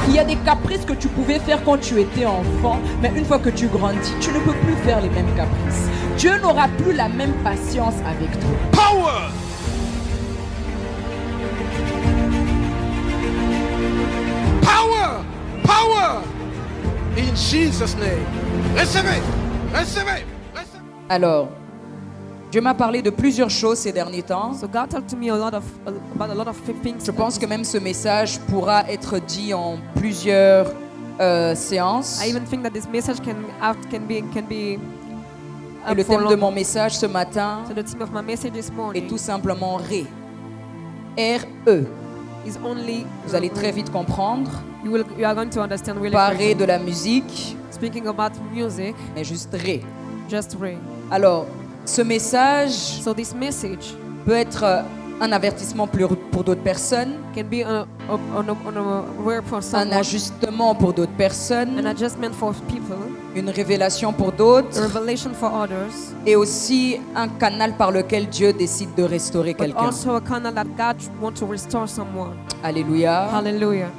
Il y a des caprices que tu pouvais faire quand tu étais enfant, mais une fois que tu grandis, tu ne peux plus faire les mêmes caprices. Dieu n'aura plus la même patience avec toi. Power. Power. Power. In Jesus' name. Recevez. Recevez. Recevez. Alors, Dieu m'a parlé de plusieurs choses ces derniers temps. So God talked to me about a lot of things. Je pense que même ce message pourra être dit en plusieurs séances. I even think that this message can be Et up le for thème de long. mon message ce matin So the theme of my message this est morning tout simplement Ré. R-E. is only. Vous allez très vite comprendre. You are going to understand really Pas Ré quickly. de la musique, Speaking about music, mais juste Ré. just Ray. Alors, ce message So this message peut être un avertissement pour d'autres personnes, can be a word for un someone, ajustement pour d'autres an personnes, adjustment for people, une révélation pour a d'autres, revelation for others, et aussi un canal par lequel Dieu décide de restaurer but quelqu'un. also a canal that God wants to restore someone. Alléluia. Hallelujah.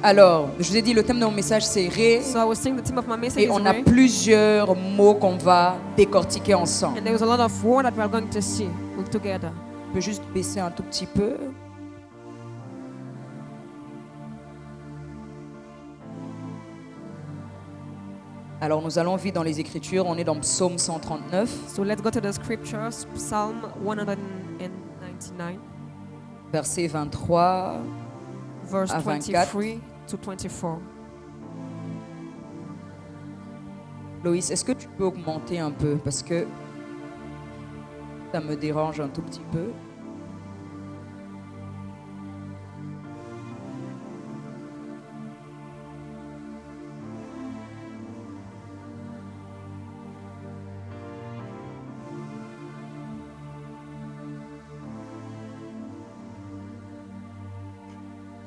Alors, je vous ai dit, le thème de mon message, c'est Ré, So I was saying the theme of my message et is on a Ray, plusieurs mots qu'on va décortiquer ensemble. and there was a lot of word that we are going to see together. Je peux juste baisser un tout petit peu. Alors nous allons vite dans les Écritures, on est dans Psaume 139, So let's go to the scriptures, Psalm 199, versets 23 verse à 24. 23 to 24. Loïs, est-ce que tu peux augmenter un peu parce que ça me dérange un tout petit peu.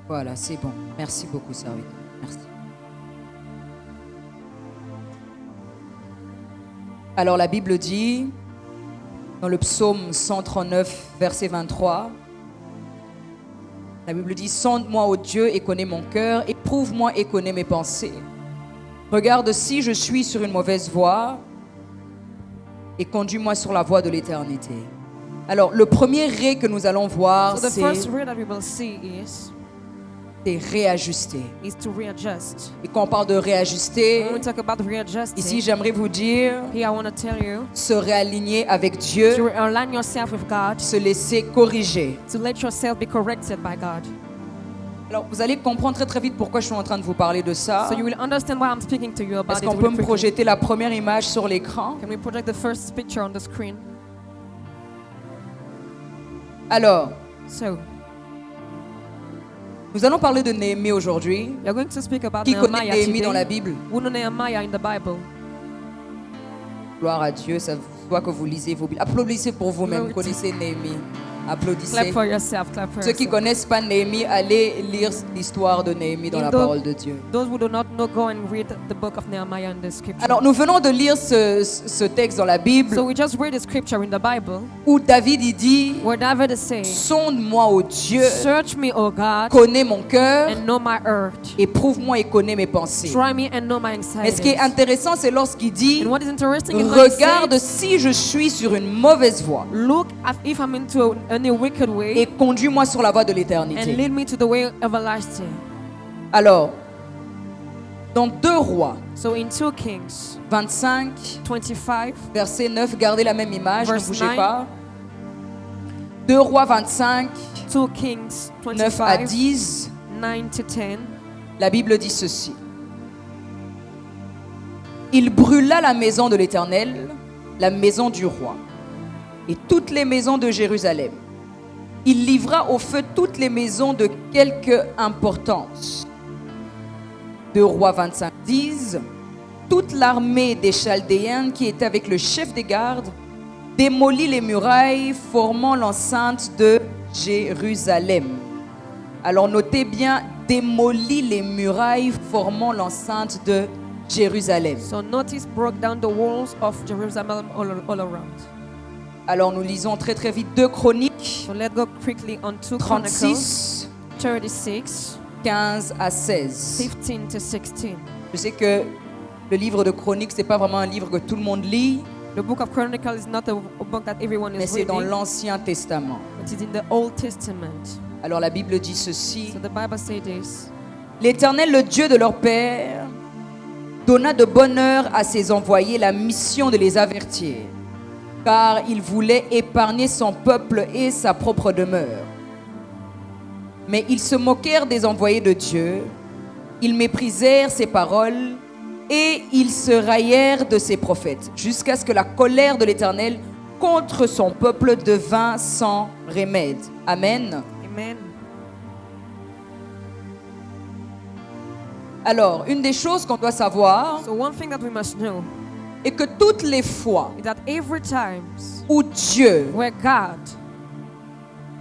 Voilà, c'est bon. Merci beaucoup, serviteur. Merci. Alors la Bible dit, dans le psaume 139, verset 23, la Bible dit, « Sonde-moi, ô Dieu, et connais mon cœur, éprouve-moi et connais mes pensées. Regarde si je suis sur une mauvaise voie, et conduis-moi sur la voie de l'éternité. » Alors, le premier ré que nous allons voir, So the first c'est word that we will see réajuster. is to readjust. Et quand on parle de réajuster, When we talk about readjusting, ici, j'aimerais vous dire, here I want to tell you se réaligner avec Dieu, to align yourself with God, se laisser corriger. to let yourself be corrected by God. Alors, vous allez comprendre très très vite pourquoi je suis en train de vous parler de ça. So you will understand why I'm speaking to you about Est-ce it qu'on peut really me quickly. projeter la première image sur l'écran? Can we project the first picture on the screen? Alors, So, nous allons parler de Néhémie aujourd'hui. we are going to speak about Qui connaît Nehemiah Néhémie today. dans la Bible? Who know Nehemiah in the Bible? Gloire à Dieu, ça doit que vous lisez vos Bibles. Applaudissez pour vous-même, Glory to- connaissez Néhémie. Clap Applaudissez. for yourself, clap for Ceux qui yourself. connaissent pas Néhémie, allez lire l'histoire de Néhémie dans In la the- parole de Dieu. Those who do not know, go and read the book of Nehemiah in the scripture. Alors, nous venons de lire ce texte dans la Bible So we just read the scripture in the Bible où David il dit, where David is saying, sonde-moi, ô Dieu, search me, O God, connais mon cœur, and know my heart. éprouve-moi et connais mes pensées. Try me and know my Mais ce qui est anxieties. intéressant, c'est lorsqu'il dit, And what is interesting is when he regarde says, si je suis sur une mauvaise voie look at if I'm into any wicked way et conduis-moi sur la voie de and l'éternité. lead me to the way everlasting. Alors, dans 2 Rois So in 2 Kings 25, 25, verset 9, gardez la même image, ne Verse bougez 9. pas. 2 Rois 25, 2 Kings 9 à 25, 10, 9 to 10. la Bible dit ceci. Il brûla la maison de l'Éternel, la maison du roi, et toutes les maisons de Jérusalem. Il livra au feu toutes les maisons de quelque importance. 2 Rois 25 disent, toute l'armée des Chaldéens qui était avec le chef des gardes démolit les murailles formant l'enceinte de Jérusalem. Alors notez bien, démolit les murailles formant l'enceinte de Jérusalem. So notice broke down the walls of Jerusalem all around. Alors nous lisons très très vite 2 Chroniques So let's go quickly on 2 Chronicles 36, 36, 15 à 16. 15 to 16. Je sais que le livre de Chroniques, c'est pas vraiment un livre que tout le monde lit, The book of Chronicles is not a book that everyone mais is c'est dans reading, l'Ancien Testament. but it's in the Old Testament. Alors la Bible dit ceci. So the Bible says this. L'Éternel, le Dieu de leur père, donna de bonne heure à ses envoyés la mission de les avertir, car il voulait épargner son peuple et sa propre demeure. Mais ils se moquèrent des envoyés de Dieu, ils méprisèrent ses paroles et ils se raillèrent de ses prophètes, jusqu'à ce que la colère de l'Éternel contre son peuple devint sans remède. Amen. Amen. Alors, une des choses qu'on doit savoir So one thing that we must know est que toutes les fois is that every time où Dieu where God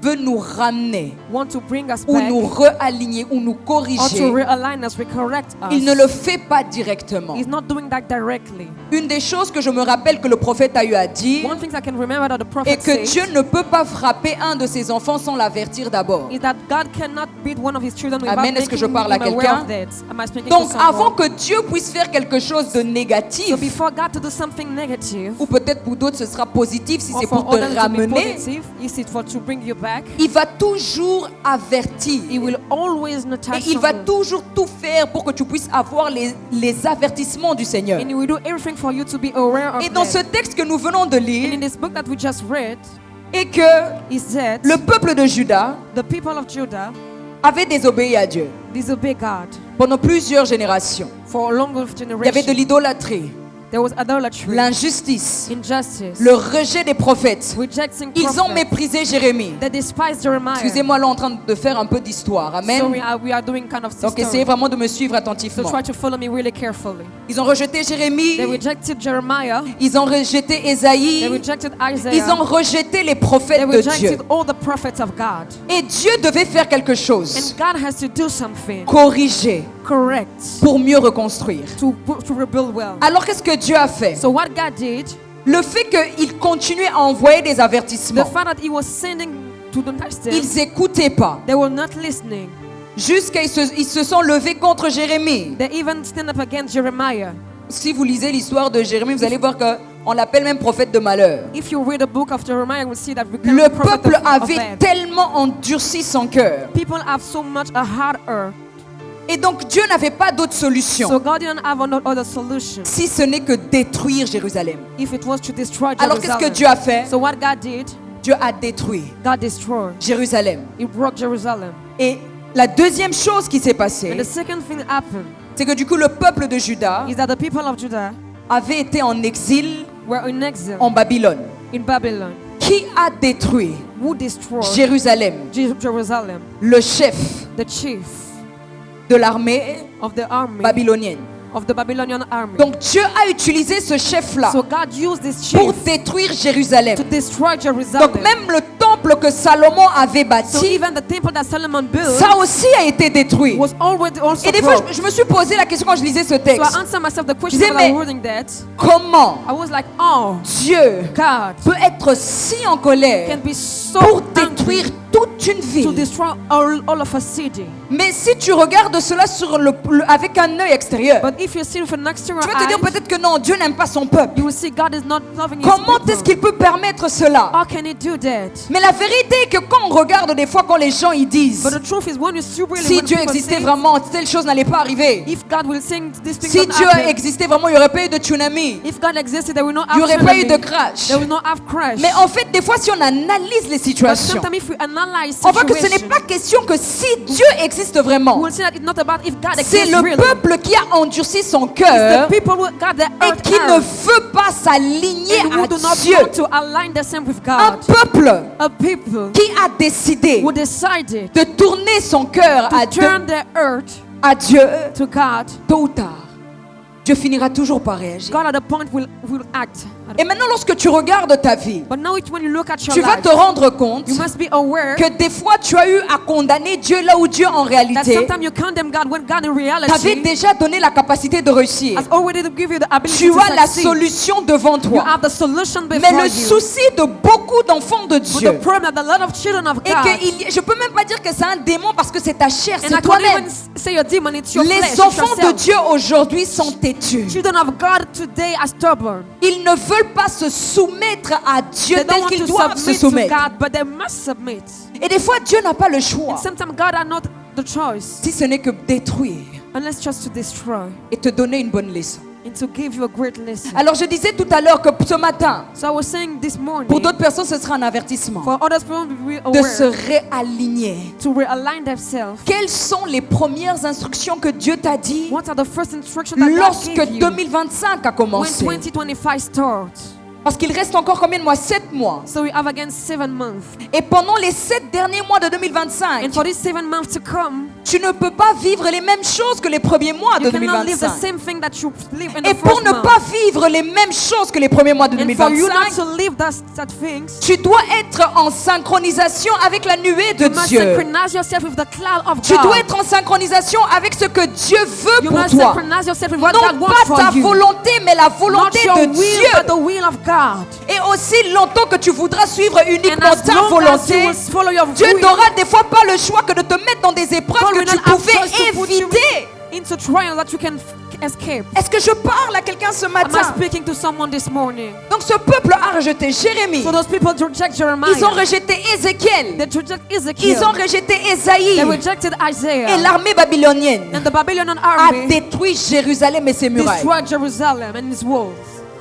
veut nous ramener, wants to bring us ou back nous realigner, ou nous or to corriger, realign us, correct us, il ne le fait pas directement. He's not doing that directly. Une des choses que je me rappelle que le prophète a eu à dire One thing I can remember that the est prophet que said Dieu ne peut pas frapper un de ses enfants sans l'avertir d'abord. is that God cannot beat one of his children without Amen. Est-ce que je making parle à him aware quelqu'un? of that. Am I speaking Donc to someone? avant que Dieu puisse faire quelque chose de So négatif, before God to do something negative, ou peut-être pour d'autres ce sera positif si or c'est for pour te others to be ramener, positive, is it for to bring you back? il va toujours avertir. He will always Et notice il va someone. toujours tout faire pour que tu puisses avoir les avertissements du Seigneur. And he will do everything for you to be aware of Et dans ce that. texte que nous venons de And in lire, this book that we just read, est que is that le peuple de Juda the people of Judah avait désobéi à Dieu disobeyed God pendant plusieurs générations. for a long Il y avait de generation. l'idolâtrie, There was idolatry, l'injustice, injustice, le rejet des prophètes. rejecting Ils ont prophets. méprisé Jérémie. They despised Jeremiah. Excusez-moi, là en train de faire un peu d'histoire. So Amen. we are doing kind of Donc essayez story. vraiment de me suivre So attentivement. try to follow me really carefully. Ils ont rejeté Jérémie, They rejected Jeremiah. ils ont rejeté They Ésaïe, rejected Isaiah. ils ont rejeté les They prophètes de Dieu. rejected all the prophets of God. Et Dieu devait faire quelque And chose, God has to do something, corriger, correct, pour mieux reconstruire. to rebuild well. Alors qu'est-ce que Dieu a fait? So what God did, Le fait qu'il continuait à envoyer des the avertissements, fact that He was sending to the next them, ils n'écoutaient pas. they were not listening. Jusqu'à ils se sont levés contre Jérémie. They even stand up against Jeremiah. Si vous lisez l'histoire de Jérémie, vous allez voir qu'on l'appelle même prophète de malheur. If you read the book of Jeremiah, you will see that we can Le prophet peuple of avait bad. tellement endurci son cœur. People have so much a hard earth. Et donc Dieu n'avait pas d'autre So solution God didn't have no other solution si ce n'est que détruire Jérusalem. if it was to destroy Alors qu'est-ce que Jerusalem. Dieu a fait? So what God did, Dieu a détruit God destroyed. Jérusalem. He broke Jerusalem. Et la deuxième chose qui s'est And passée, the second thing happened c'est que du coup le peuple de Juda is that the people of Judah avait été en exil were in exile en Babylone. in Babylon. Qui a détruit Who destroyed Jérusalem? Jerusalem? Le chef The chief de l'armée of the army babylonienne. of the Babylonian army. Donc Dieu a utilisé ce chef-là So God used this pour chief détruire Jérusalem. to destroy Jerusalem. Donc même le temple que Salomon avait So bâti, even the temple that Solomon built ça aussi a été détruit. was already also Et des fois, broke. je me suis posé la question quand je lisais ce So texte. I answered myself the question disais, when I mais- was reading that. Comment I was like, oh, Dieu God peut être si en can colère be so pour angry détruire toute une to ville? destroy all of a city. Mais si tu regardes cela avec un œil extérieur, But if you see with an exterior tu vas te dire eye, peut-être que non, Dieu n'aime pas son peuple. you will see God is not loving His Comment est-ce people. qu'il peut permettre cela? How can He do that? Mais la vérité est que quand on regarde des fois quand les gens ils disent But the truth is, when you see really si when Dieu people existait say, vraiment, telle chose n'allait pas arriver. if God will sing this thing Si not Dieu happen. existait vraiment, il n'y aurait pas eu de tsunami. If God existed, there will not Il n'y have aurait pas eu de tsunami. crash. There will not have crash. Mais en fait, des fois, si on analyse les But situations, sometimes if we analyze on voit que ce n'est situation, pas question que si Dieu existe vraiment, we will see that it's not about if God c'est exists le really. peuple qui a endurci son It's cœur the people who got the et earth qui ne earth veut pas s'aligner and who à do not Dieu. want to align themselves with Un God. peuple A people qui a décidé who decided de tourner son cœur to turn their earth à Dieu, to God. tôt ou tard, Dieu finira toujours par réagir. God at the point will act Et maintenant, lorsque tu regardes ta vie, But now when you look at your tu vas life, te rendre compte you must be aware que des fois, tu as eu à condamner Dieu là où Dieu, en that réalité, sometimes you condemn God when God in t'avait reality déjà donné la capacité de réussir. has already given you the ability Tu to as la succeed. solution devant You toi. have the solution Mais before le you. souci de beaucoup d'enfants de But Dieu, the problem that a lot of children of et God, que je peux même pas dire que c'est un démon parce que c'est ta chair, and I c'est can't toi-même. even say a demon, it's your flesh, Les it's enfants de yourself. Dieu aujourd'hui sont têtus. Children of God today are stubborn. Ils ne veulent pas se soumettre à Dieu They don't tel want qu'ils to doivent se submit to soumettre. God, but they must submit. Et des fois, Dieu n'a pas le choix, And sometimes God are not the choice, si ce n'est que détruire unless just to destroy et te donner une bonne leçon. and to give you a great lesson. Alors je disais tout à l'heure que ce matin, So I was saying this morning, pour d'autres personnes, ce sera un avertissement for others people to be de se aware, réaligner. to realign themselves. Quelles sont les premières instructions que Dieu t'a dit What are the first instructions that God lorsque gave you 2025 a when commencé? 2025 starts? Parce qu'il reste encore combien de mois? 7 mois. So we have again 7 months. Et pendant les 7 derniers mois de And 2025, for these 7 months to come, tu ne peux pas vivre les mêmes choses que les premiers mois de you cannot live the 2025. same thing that you live in Et the pour first ne month. pas vivre les mêmes choses que les premiers mois de And for you not 2025, to live that things, tu dois être en synchronisation avec la nuée de you must Dieu. synchronize yourself with the cloud of Tu dois God. être en synchronisation avec ce que Dieu veut You pour must toi. synchronize yourself with what Non God wants pas for ta you. volonté, mais la Not volonté your de will, but Dieu. the will of God. Et aussi longtemps que tu voudras suivre And uniquement as ta long as you volonté, will follow your Dieu will, n'aura des fois pas le choix que de te mettre dans des épreuves God que will tu not have pouvais choice to put you éviter. into trial that you can escape. Est-ce que je parle à quelqu'un ce Am I matin? speaking to someone this morning? Donc ce peuple a rejeté Jérémie. So those people reject Jeremiah. Ils ont rejeté Ézéchiel. They reject Ezekiel. Ils ont rejeté Ésaïe. They rejected Et Isaiah. l'armée babylonienne And the Babylonian a army détruit Jérusalem et ses murailles. destroyed Jerusalem and its walls.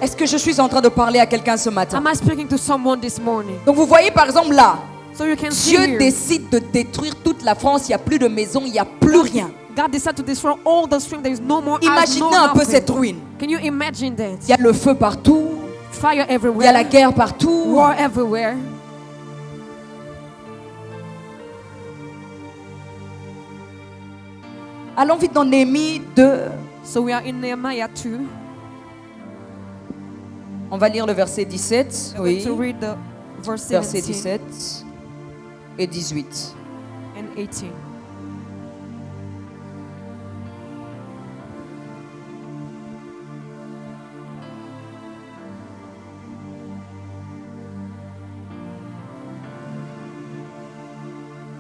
Est-ce que je suis en train de parler à quelqu'un ce matin? Am I speaking to someone this morning? Donc vous voyez par exemple là, So you can see Dieu here, décide de détruire toute la France. Il n'y a plus de maison, il n'y a plus rien. God decided to destroy all the stream. There is no more house, Imaginez no un peu nothing. cette ruine. Can you imagine that? Il y a le feu partout, Fire il y a la everywhere, guerre partout. war everywhere. Allons vite dans Néhémie 2. So we are in Nehemiah 2. On va lire le verset 17. We're Oui. going to read the verse Verset 17 17 et 18. and 18.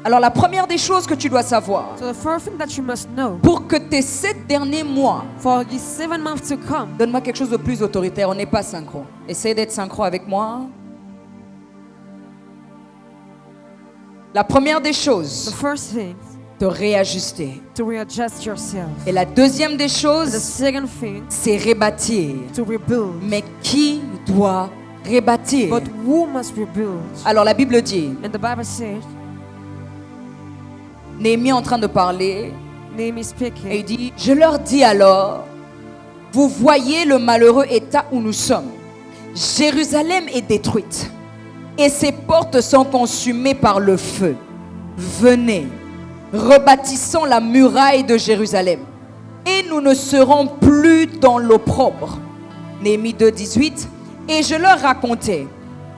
Alors la première des choses que tu dois savoir, So the first thing that you must know, pour que tes 7 derniers mois, for these 7 months to come, donne-moi quelque chose de plus autoritaire, on n'est pas synchro. Essaye d'être synchro avec moi. La première des the choses, first thing, te réajuster. to readjust yourself. Et la deuxième des The choses, second thing, c'est rebâtir. to rebuild. Mais qui doit rebâtir? But who must rebuild? Alors la Bible dit, And the Bible says, Néhémie est en train de parler, Nehemiah et il speaking, dit, je leur dis alors, vous voyez le malheureux état où nous sommes. Jérusalem est détruite et ses portes sont consumées par le feu. Venez, rebâtissons la muraille de Jérusalem et nous ne serons plus dans l'opprobre. Néhémie 2, 18. Et je leur racontais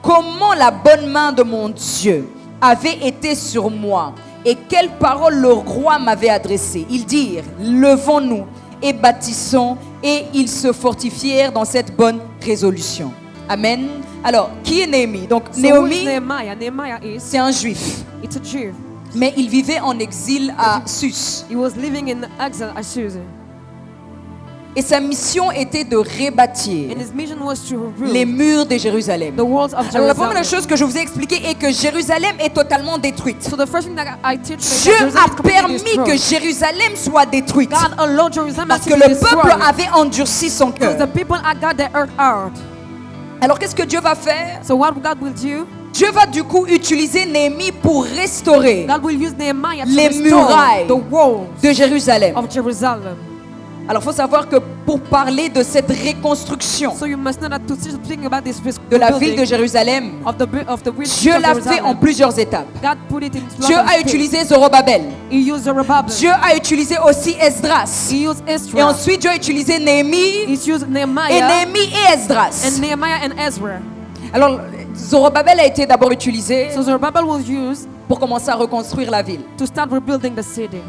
comment la bonne main de mon Dieu avait été sur moi et quelles paroles le roi m'avait adressées. Ils dirent, levons-nous et bâtissons, et ils se fortifièrent dans cette bonne résolution. Amen. Alors, qui est Néhémie? Donc, so who is Néhémie, Nehemiah? Nehemiah is, c'est un juif, it's a Jew. mais il vivait en exil à Sus. He was living in exile at Susa. Et sa mission était de rebâtir And his mission was to les rebuild murs de Jérusalem. the walls of Alors la première Jerusalem. chose que je vous ai expliqué est que Jérusalem est totalement détruite. So the first thing that I teach is Dieu that Jerusalem a is completely permis destroyed. que Jérusalem soit détruite God allowed Jerusalem parce to que be le peuple destroyed avait endurci son because cœur. the people had got their earth out. Alors qu'est-ce que Dieu va faire? So what God will do? Dieu va du coup utiliser Néhémie pour restaurer God will use Nehemiah to les restore murailles the walls de Jérusalem. of Jerusalem. Alors, il faut savoir que pour parler de cette reconstruction So you must know that to think about this de la ville de rebuilding Jérusalem, of the Dieu l'a fait en plusieurs étapes. God put it in Dieu a utilisé Zorobabel. He used Zerubbabel. Dieu a utilisé aussi Esdras. He used Et Ezra. ensuite, Dieu a utilisé Néhémie, He used et Nehemiah Néhémie et Esdras. and Nehemiah and Ezra. Alors, Zorobabel a été d'abord utilisé So Zerubbabel was used pour commencer à reconstruire la ville. to start rebuilding the city.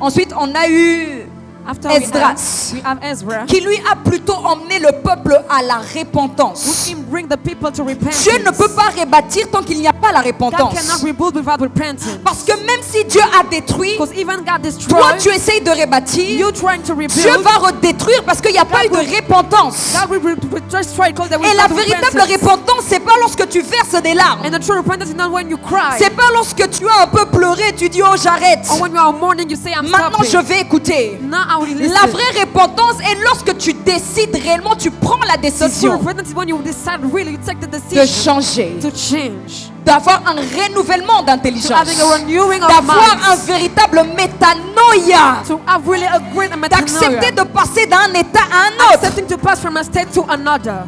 Ensuite, on a eu After Esdras, we have Ezra, qui lui a plutôt emmené le peuple à la who repentance. can bring the people to repentance. Dieu ne peut pas rebâtir tant qu'il n'y a pas la God repentance. cannot rebuild without repentance. Parce que même si Dieu a détruit, Because even God toi destroyed, tu essayes de rebâtir, you trying to Dieu rebuild. va redétruire parce qu'il n'y a pas eu de repentance. God will destroy because there Et was la not véritable repentance. repentance, c'est pas lorsque tu verses des larmes. And the true repentance is not when you cry. C'est pas lorsque tu as un peu pleuré, tu dis oh j'arrête. Or when you are mourning, you say I'm Maintenant je stopping. vais écouter. Now I will listen. La vraie repentance est lorsque tu décides réellement, tu prends la The true décision repentance is when you decide really, you take the de decision changer, to change. d'avoir un renouvellement To d'intelligence, having a renewing of d'avoir un minds. véritable métanoïa, To have really a great d'accepter metanoia. de passer d'un état à un autre. Accepting to pass from a state to another.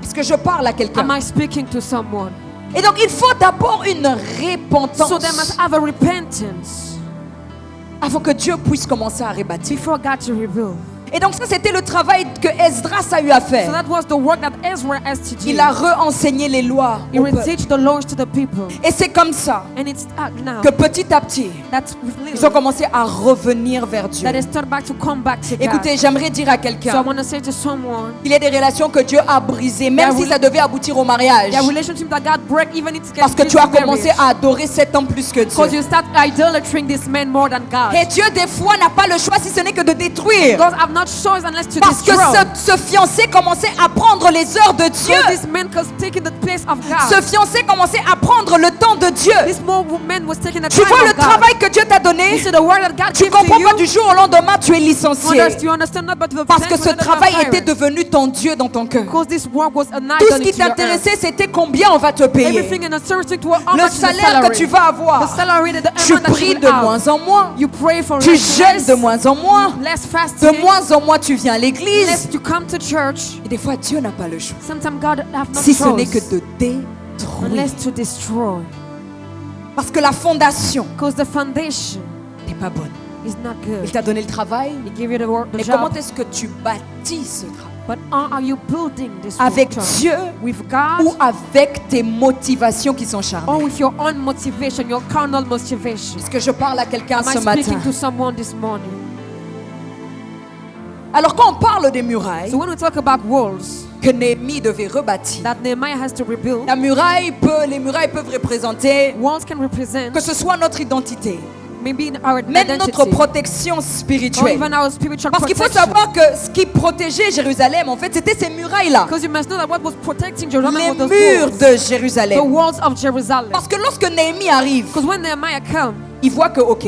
Est-ce que je parle à Am quelqu'un? I speaking to someone? Et donc il faut d'abord une So they must repentance have a repentance avant que Dieu puisse commencer à rebâtir. before God to rebuild. Et donc ça c'était le travail que Esdras a eu à So faire. that was the work that Ezra has to do. Il a re-enseigné les lois He au will peuple. teach the laws to the people. Et c'est comme ça And it's now que petit à petit, that's ils ont commencé à revenir vers Dieu. that is turned back to come back to God. Écoutez, j'aimerais dire à So I quelqu'un want to say to someone, qu'il y a des relations que Dieu a brisées, même There si will- ça devait aboutir au mariage. their relationship that God break even if it Parce que gets tu as marriage. commencé à adorer cet homme plus que Because Dieu. you start idolatering this man more than God. Et Dieu, des fois, n'a pas le choix si ce n'est que de détruire. God have not choice unless to Parce que destroy. ce fiancé commençait à prendre les heures de Dieu. So this man was taking the place of Ce God. fiancé commençait à prendre le temps de Dieu. This man was taking the Tu time vois le of God. travail que Dieu t'a donné. You see the word that God Tu gave to comprends you. pas du jour au lendemain, tu es licencié. You understand not, but the Parce que plans ce were not travail fired. était devenu ton Dieu dans ton cœur. Because this work was an Tout ce idol qui into your t'intéressait, c'était combien on va te earth. payer. Everything in a service to how Le much is the salaire que tu salary. vas The avoir. salary, the Tu amount that you pries will de have. moins en moins. You pray for Tu less, jeûnes de moins en moins. less De fasting, moins en moins, tu viens à l'église. less you come to church. Et des fois, Dieu n'a pas le choix. Sometimes God have not Si ce n'est que choice de détruire. unless to destroy. Parce que la fondation Because the foundation n'est pas bonne. is not Il good. t'a donné le travail. He gave you the work, the Mais comment job. est-ce que tu bâtis ce travail? But are you building this Avec work Dieu with God ou avec tes motivations qui sont charnelles? or with your own motivation, your carnal motivation? Est-ce que je parle à quelqu'un Am I ce matin? speaking to someone this morning? Alors quand on parle des murailles So when we talk about walls que Néhémie devait rebâtir, that Nehemiah has to rebuild, les murailles peuvent représenter walls can represent que ce soit notre identité, maybe our même identity notre protection or spirituelle. even our spiritual Parce qu'il faut protection. savoir que ce qui protégeait Jérusalem, en fait, c'était ces murailles-là. Because you must know that what was protecting Jerusalem Les was those murs walls, de the Jérusalem. walls of Jerusalem. Parce que lorsque Néhémie arrive, Because when Nehemiah comes, il voit que, ok,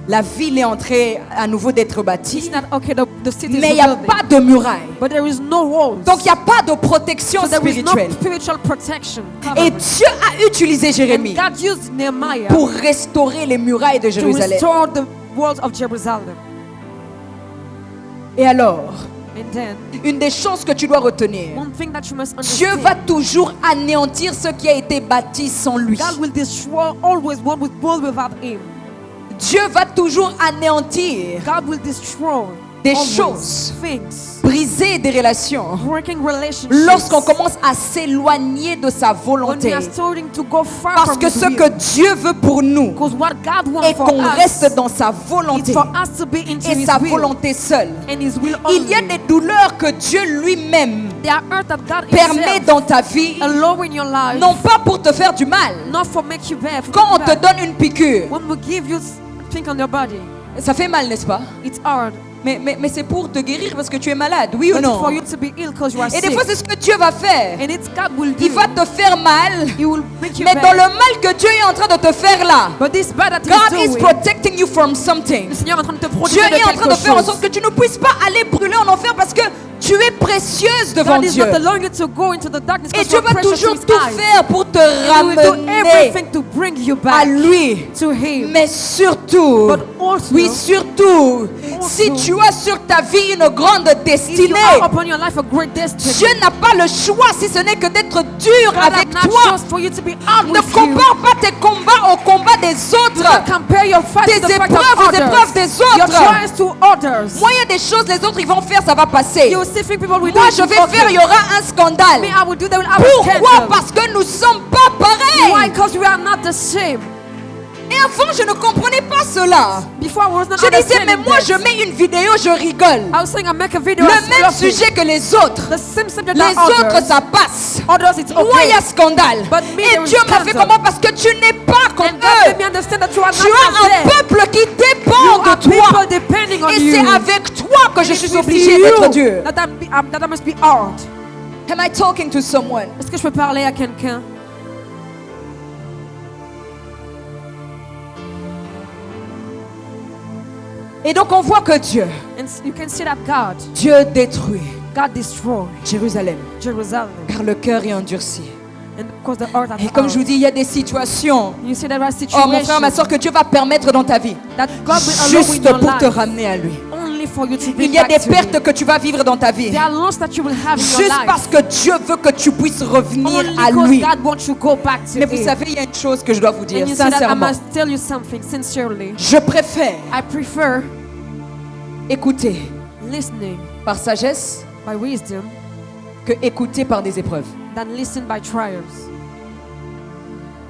la ville est en train à nouveau d'être it's bâtie, not okay, the city mais il is n'y a rebuilding, pas de murailles. but there is no walls. Donc il n'y a pas de protection So there is no spirituelle. spiritual protection. Et covering. Dieu a utilisé And Jérémie God used Nehemiah pour restaurer les murailles de to Jérusalem. restore the walls of Jerusalem. Et alors, And then, une des choses que tu dois retenir, one thing that you must Dieu understand, va toujours anéantir ce qui a été bâti sans lui. God will destroy always what was built without Him. Dieu va toujours anéantir, God will destroy des always choses, things, briser des relations working relationships. lorsqu'on commence à s'éloigner de sa When we volonté. are starting to go far Parce from que His ce will. que Dieu veut pour nous Because what God wants est for qu'on us reste dans sa is volonté for us to be into et His sa will volonté seule. and His will Il y a only. des douleurs que Dieu lui-même There are earth that God permet Himself dans ta vie, allow in your life, non pas pour te faire du mal. not for make you bad. for Quand on make you te bad. donne une piqûre, When we give you thing on your body, ça fait mal, n'est-ce pas? it's hard. Mais c'est pour te guérir parce que tu es malade, oui ou But non? for you to be ill because you are Et des sick. fois, c'est ce que Dieu va faire. And it's God will do. Il va te faire mal, He will make you mais dans bad. le mal que Dieu est en train de te faire là, But this bad that God He's is doing, protecting you from something. le Seigneur est en train de te Dieu protéger de est en train quelque de faire en chose. sorte que tu ne puisses pas aller brûler en enfer parce que Tu es précieuse devant God is Dieu. not allowing you to go into the darkness Et because Dieu you are va precious to toujours His tout eyes. faire pour te He will do ramener everything to bring you à back lui. to Him. Mais surtout, But also, oui, surtout, si tu as sur ta vie une grande if you destinée, have upon your life a great destiny, Dieu n'a pas le choix si ce n'est que d'être dur God avec has not toi. chose for you to be out Ne with you. compare pas tes combats au combat des Do autres. not compare your fight Tes to the fight épreuves of aux others. épreuves des Your autres. trials to others. Moi, il y a des choses, les autres, ils vont faire, ça va passer. You will see people will Moi, do je it, vais okay. faire, il y aura un scandale. Me, I will do. They will have a Pourquoi? scandal. Parce que nous ne sommes pas Why? pareils. Because we are not the same. Et avant, je ne comprenais pas cela. Before I was not Je disais, mais understanding moi, that. je mets une vidéo, je rigole. I was saying I make a video. Le I was même laughing. sujet que les autres. The same subject Les that autres, others. ça passe. Others, it's Moi, il y okay. a scandale. But me, Et there is Dieu m'a fait scandal. comment? Parce que tu n'es pas comme And God eux. made me understand that you are Tu not as as un them. peuple qui dépend You are de toi. people depending on Et you. c'est avec toi que je And suis it's with obligée you d'être Dieu. that I must be hard. Am I talking to someone? Est-ce que je peux parler à quelqu'un? Et donc on voit que Dieu, And you can see that Dieu détruit God destroyed Jérusalem, Jerusalem. car le cœur est endurci. And because the earth Et has comme je vous hard. dis, il y a des situations, You see that right oh mon frère, ma situation soeur, que Dieu va permettre dans ta vie, that God will allow in juste your pour te life ramener à lui. only for you to Il bring y a back des to Him. pertes que tu vas vivre dans ta vie, There are loss that you will have in your juste life. parce que Dieu veut que tu puisses revenir Only à because lui. God wants you to go back to Mais vous Him. savez, il y a une chose que je dois vous dire, And you see that I sincèrement. must tell you something sincerely. Je préfère I prefer écouter listening par sagesse by wisdom que écouter par des épreuves. than listen by trials.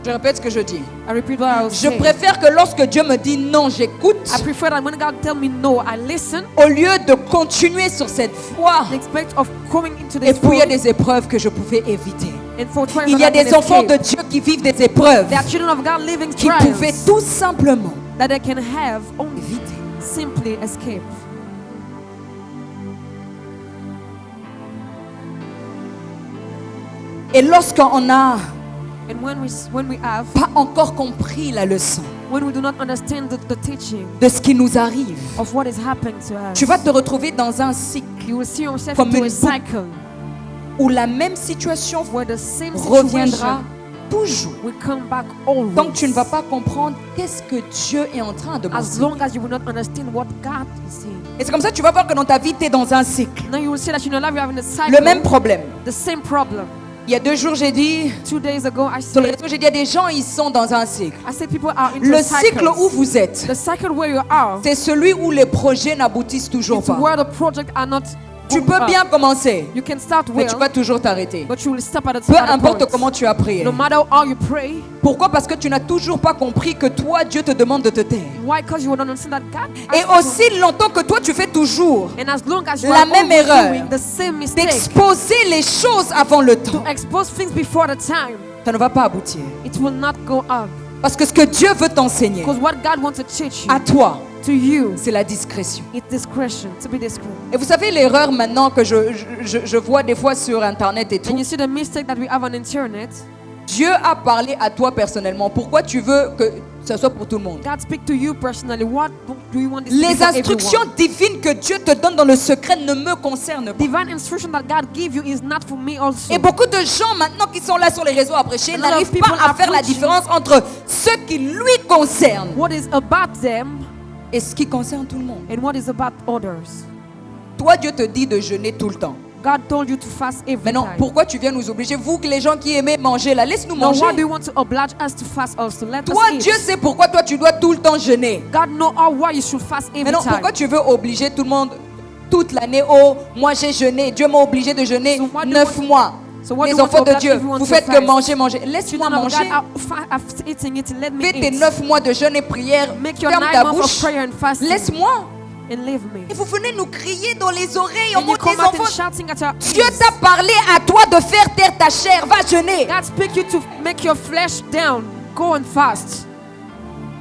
Je répète ce que je dis. I repeat what I was Je saying. préfère que lorsque Dieu me dit non, j'écoute, I prefer that when God tell me no, I listen. au lieu de continuer sur cette voie. Expect of coming into Et this puis il y a world des épreuves que je pouvais éviter. and for trials Il y a that I des can enfants de escape. Dieu qui vivent des épreuves There are children of God living qui pouvaient trials tout simplement that they can have only éviter. simply escape. Et lorsqu'on n'a And when we have, pas encore compris la leçon when we do not understand the teaching de ce qui nous arrive, of what is happening to us, tu vas te retrouver dans un cycle you will see yourself comme into une a cycle où la même situation where the same reviendra situation toujours. will come back always. Tant que tu ne vas pas comprendre qu'est-ce que Dieu est en train de As m'enseigner. long as you will not understand what God is saying. Et c'est comme ça que tu vas voir que dans ta vie, tu es dans un cycle. Now you will see that in your life you're having a cycle. Le même problème. The same problem. Il y a 2 jours, j'ai dit, 2 days ago, sur le réseau, j'ai dit, il y a des gens, ils sont dans un cycle. I said people are into Le cycles. cycle où vous êtes, The cycle where you are, c'est celui où les projets n'aboutissent toujours it's pas. where the project are not Tu going peux up. bien commencer, You can start mais well, tu vas toujours t'arrêter. but you will stop at a Peu at a importe point. comment tu as prié. No matter how you pray, Pourquoi? Parce que tu n'as toujours pas compris que toi, Dieu te demande de te taire. why? Because you will not understand that God Et asks you- aussi longtemps que toi, tu fais toujours and as long as you la are même always erreur doing the same mistake, d'exposer les choses avant le temps, to expose things before the time, ça ne va pas aboutir. it will not go up. Parce que ce que Dieu veut t'enseigner, Because what God wants to teach you, à toi, to you, c'est la discrétion. it's discretion, to be discreet. Et vous savez l'erreur maintenant que je vois des fois sur Internet et And tout. you see the mistake that we have on internet. Dieu a parlé à toi personnellement. Pourquoi tu veux que ça soit pour tout le monde? God speak to you personally. What do you want this to Les be for instructions everyone? divines que Dieu te donne dans le secret ne me concernent pas. Divine instruction that God give you is not for me also. Et beaucoup de gens maintenant qui sont là sur les réseaux à prêcher A lot of n'arrivent people pas à are faire la preaching. différence entre ce qui lui concerne What is about them et ce qui concerne tout le monde. and what is about others. Toi, Dieu te dit de jeûner tout le temps. God told you to fast every Maintenant, time. pourquoi tu viens nous obliger? Vous, que les gens qui aimez manger là, laisse-nous Now, manger. why do you want to oblige us to fast also? Let Toi, us eat. Dieu sait pourquoi toi tu dois tout le temps jeûner. God know why you should fast every Maintenant, time. pourquoi tu veux obliger tout le monde toute l'année? Oh, moi j'ai jeûné. Dieu m'a obligé de jeûner So what do 9 you mois. So what Les do you want enfants to de oblige Dieu, everyone vous to faites que fast? manger, manger. Laisse-moi Children of manger. God are eating it. Let me Fais tes eat. 9 mois de jeûne et prière. Make your Ferme 9 ta months of bouche. prayer and fasting. Laisse-moi. And leave me. Et vous venez nous crier dans les oreilles en And you mode come des out and enfants. shouting at your Dieu ears. t'a parlé à toi de faire taire ta chair. Va jeûner. God speak you to make your flesh down. Go and fast.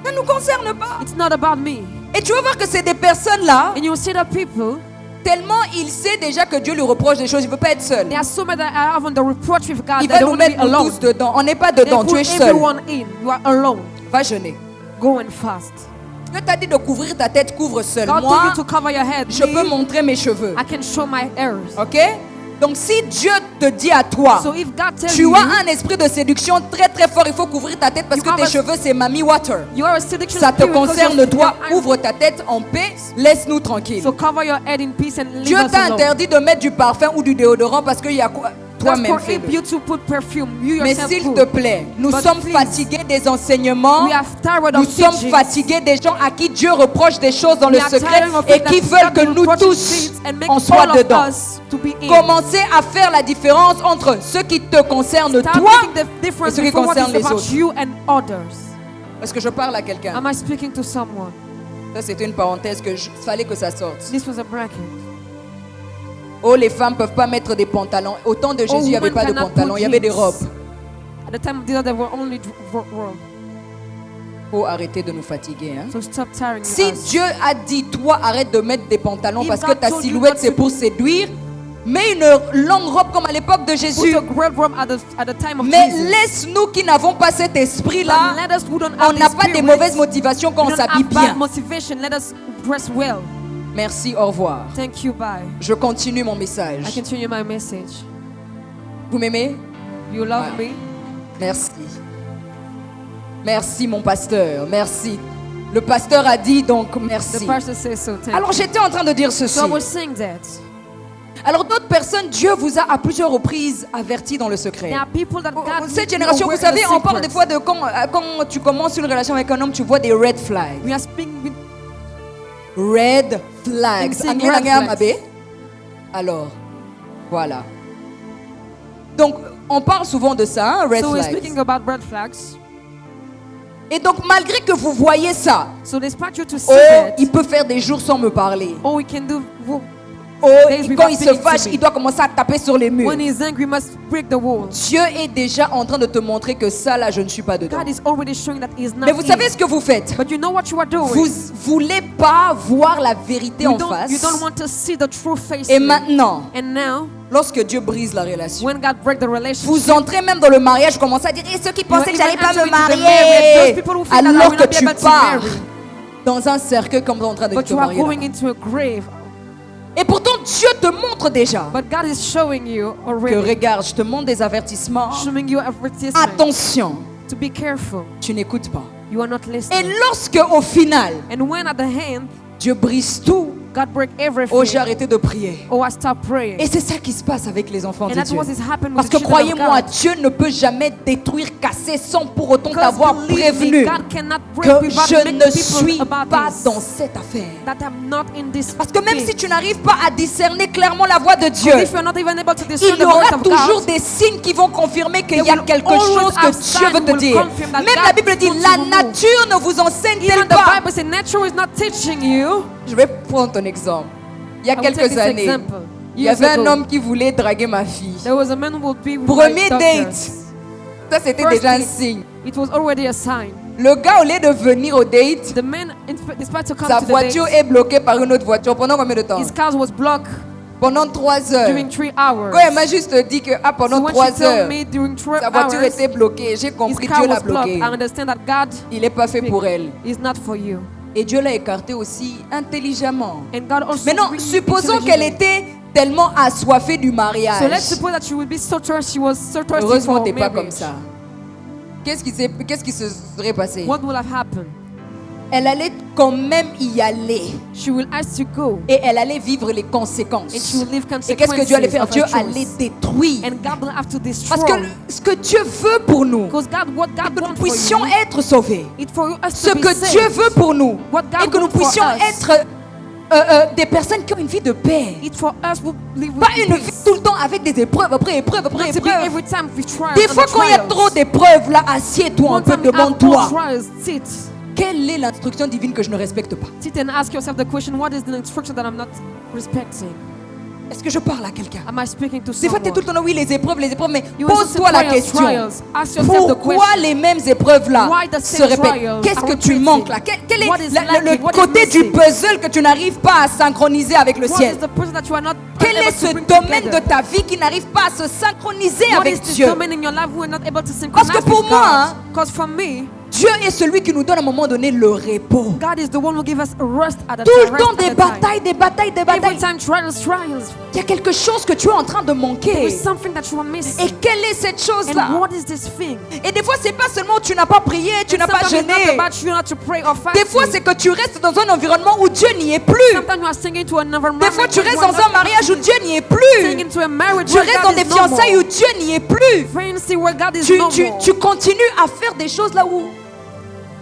Ça ne nous concerne pas. It's not about me. Et tu vas voir que c'est des personnes là, And you see the people, tellement il sait déjà que Dieu lui reproche des choses. Il ne veut pas être seul. there are so many that are having the reproach with God. Il They va don't nous want to be mettre nous alone. tous dedans. On n'est pas They dedans. Tu put es seul. everyone in. You are alone. Va jeûner. Go and fast. Dieu t'a dit de couvrir ta tête, couvre seul. God told Moi, you to cover your head. je peux Me, montrer mes cheveux. I can show my hairs. Ok? Donc si Dieu te dit à toi, So if God tells tu you, as un esprit de séduction très très fort, il faut couvrir ta tête parce You que have tes a- cheveux c'est Mami Water. you are a seduction Ça te spirit because concerne your toi, eyes- ouvre ta tête en paix, laisse-nous tranquille. So cover your head in peace and leave Dieu us t'a alone. interdit de mettre du parfum ou du déodorant parce qu'il y a quoi? God Toi-même prohibit fais-le. you to put perfume. You Mais yourself s'il put. te plaît, nous But sommes please, fatigués des enseignements. We are tired Nous of sommes teachings. fatigués des gens à qui Dieu reproche des choses dans We le are secret tired of et it qui that veulent God que will nous reproach tous things and make en soient all of dedans. us to be in. Commencez à faire la différence entre ce qui te concerne Start toi, making the difference et ce qui between what concerne is les about autres. you and others. parce que je parle à quelqu'un. Am I speaking to someone? Ça c'était une parenthèse que fallait que ça sorte. This was a bracket. Oh, les femmes peuvent pas mettre des pantalons. Au temps de Jésus, il n'y avait women pas de cannot pantalons, put il y avait des jeans. robes. At the time of Jesus, there were only robes. Faut arrêter de nous fatiguer. Hein? So stop tiring Si us. Dieu a dit, toi, arrête de mettre des pantalons If parce que God ta told you silhouette not c'est to- pour séduire, mets une longue robe comme à l'époque de Put Jésus. a great robe at the time of Mais Jesus. laisse-nous qui n'avons pas cet But esprit-là, let us who don't on have n'a this pas des spirit, mauvaises motivations quand we on don't s'habille have bad bien. motivation. Let us dress well. Merci, au revoir. Thank you. Bye. Je continue mon I message. continue my message. Vous m'aimez? You love Ouais. me. Merci. Merci mon pasteur, merci. Le pasteur a dit donc The merci. pastor says so. Thank Alors you. j'étais en train de dire ceci. So I was saying that Alors d'autres personnes, Dieu vous a à plusieurs reprises averti dans le secret. there are people that God Cette leads génération, away vous in the savez, on parle secrets. des fois de quand tu commences une relation avec un homme, tu vois des red flags. We are speaking with Red flags. Seeing Anglais, red langue, flags. abbé. Alors, voilà. Donc, on parle souvent de ça, hein, red so we're flags. speaking about red flags. Et donc, malgré que vous voyez ça, So despite you to see oh, that, il peut faire des jours sans me parler. all we can do Oh, days quand without il se speaking to fâche, me. il doit commencer à taper sur les murs. when he's angry, must break the walls. Dieu est déjà en train de te montrer que ça, là, je ne suis pas dedans. God is already showing that he's not Mais vous in. savez ce que vous faites? But you know what you are doing. Vous voulez pas voir la vérité en you face. don't want to see the true face. Et maintenant, And now, lorsque Dieu brise la relation, when God break the relationship, vous entrez même dans le mariage, vous commencez à dire et ceux qui pensaient que even j'allais pas me entering into the marriage, marier, those people who feel that I alors will que not be tu able to pars marry. dans un cercueil comme tu es en train de but te you are marier. going là-bas. into a grave. Et pourtant, Dieu te montre déjà But God is showing you que already, regarde, je te montre des avertissements. showing you advertisement Attention, to be careful. tu n'écoutes pas. You are not Et listening. lorsque au final, And when at the end, Dieu brise tout, God break everything. oh j'ai arrêté de prier. Oh, I stop praying. Et c'est ça qui se passe avec les enfants And de that's Dieu. what is happening Parce with que the children of croyez-moi, God. Dieu ne peut jamais détruire, casser sans pour autant Because t'avoir believe me, prévenu God cannot break que without je making ne people suis about pas this. dans cette affaire. That I'm not in this Parce que même thing. si tu n'arrives pas à discerner clairement la voix de Dieu, Because if you're not even able to discern il the y voice aura of toujours God, des signes qui vont confirmer qu'il There y a will quelque always chose have que Dieu veut sign te will dire. confirm that Même God la Bible dit, wants la to move. nature ne vous enseigne-t-elle even the pas? Bible says nature is not teaching you. Je vais prendre ton exemple. Il y a I will take quelques this années, example. il y Years avait un ago, homme qui voulait draguer ma fille. there was a man who would be with Premier my daughter. date. Ça, c'était First déjà un date. signe. It was already a sign. Le gars, au lieu de venir au date, The man, despite to come sa to the voiture date, est bloquée par une autre voiture. Pendant combien de temps? his car was blocked Pendant 3 heures. during 3 hours. Quand elle m'a juste dit que pendant So when 3 she told heures, me during 3 sa voiture hours, était bloquée. J'ai his compris, car Dieu l'a was blocked, bloqué. I understand that God Il n'est pas fait pour elle. is not for you. Et Dieu l'a écarté aussi intelligemment. And God also Maintenant, brings supposons intelligence. qu'elle était tellement assoiffée du So let's mariage. suppose that she would be so thirsty. She was so thirsty Heureusement, for t'es pas marriage. comme ça. Qu'est-ce qui se serait passé? What will have happened? Elle allait quand même y aller. She will ask to go, Et elle allait vivre les and she conséquences. will live Et qu'est-ce que Dieu allait consequences faire? of Dieu her allait choice. détruire. And God will have to destroy. Parce que ce que Dieu veut pour nous, Because what que God nous wants for puissions you, être sauvés. it's for us Ce to be que saved. Dieu veut pour nous. What God Et que nous wants for puissions us. être des personnes qui ont une vie de paix. It's for us who live with Pas une vie peace. tout le temps avec des épreuves, après épreuves, après Not to be épreuves. every time we try. Des fois, quand il y a trop d'épreuves, là, assieds-toi un One peu time you devant have more toi. trials, sit. Quelle est l'instruction divine que je ne respecte pas? Sit and ask yourself the question, what is the instruction that I'm not respecting? Est-ce que je parle à quelqu'un? Am I speaking to Des fois, tu es tout le someone? temps, oui, les épreuves, mais You will pose-toi say la trials, question. trials. Ask yourself the Pourquoi question. les mêmes épreuves-là Why the se same répètent? trials Qu'est-ce are que tu repeating? manques là? Quel est What is le lacking? What is côté du missing? puzzle que tu n'arrives pas à synchroniser avec le What ciel? is the person that you are not Quel able est to ce bring domaine de together? ta vie qui n'arrive pas à se synchroniser What avec is this Dieu? domain in your life we are not able to Parce synchronize que pour with moi, God? Because for me, Dieu est celui qui nous donne à un moment donné le repos. God is the one who gives us rest at a Tout time. le Rest temps at des a time. batailles, des batailles, des Every batailles. time trials. Il y a quelque chose que tu es en train de There manquer. is something that you are missing. Et quelle est cette chose-là? And what is this thing? Et des fois, c'est pas seulement tu n'as pas prié, tu n'as pas Sometimes it's not jeûné. about you not to pray or fast. Des fois, c'est que tu restes dans un environnement où Dieu n'y est plus. Sometimes you are singing to another Des fois, tu restes dans un mariage où Dieu n'y est singing plus. to a marriage Tu where restes God dans des is no fiançailles more. où Dieu n'y est plus. Pregnancy where God is Tu, no tu, more. tu continues à faire des choses là où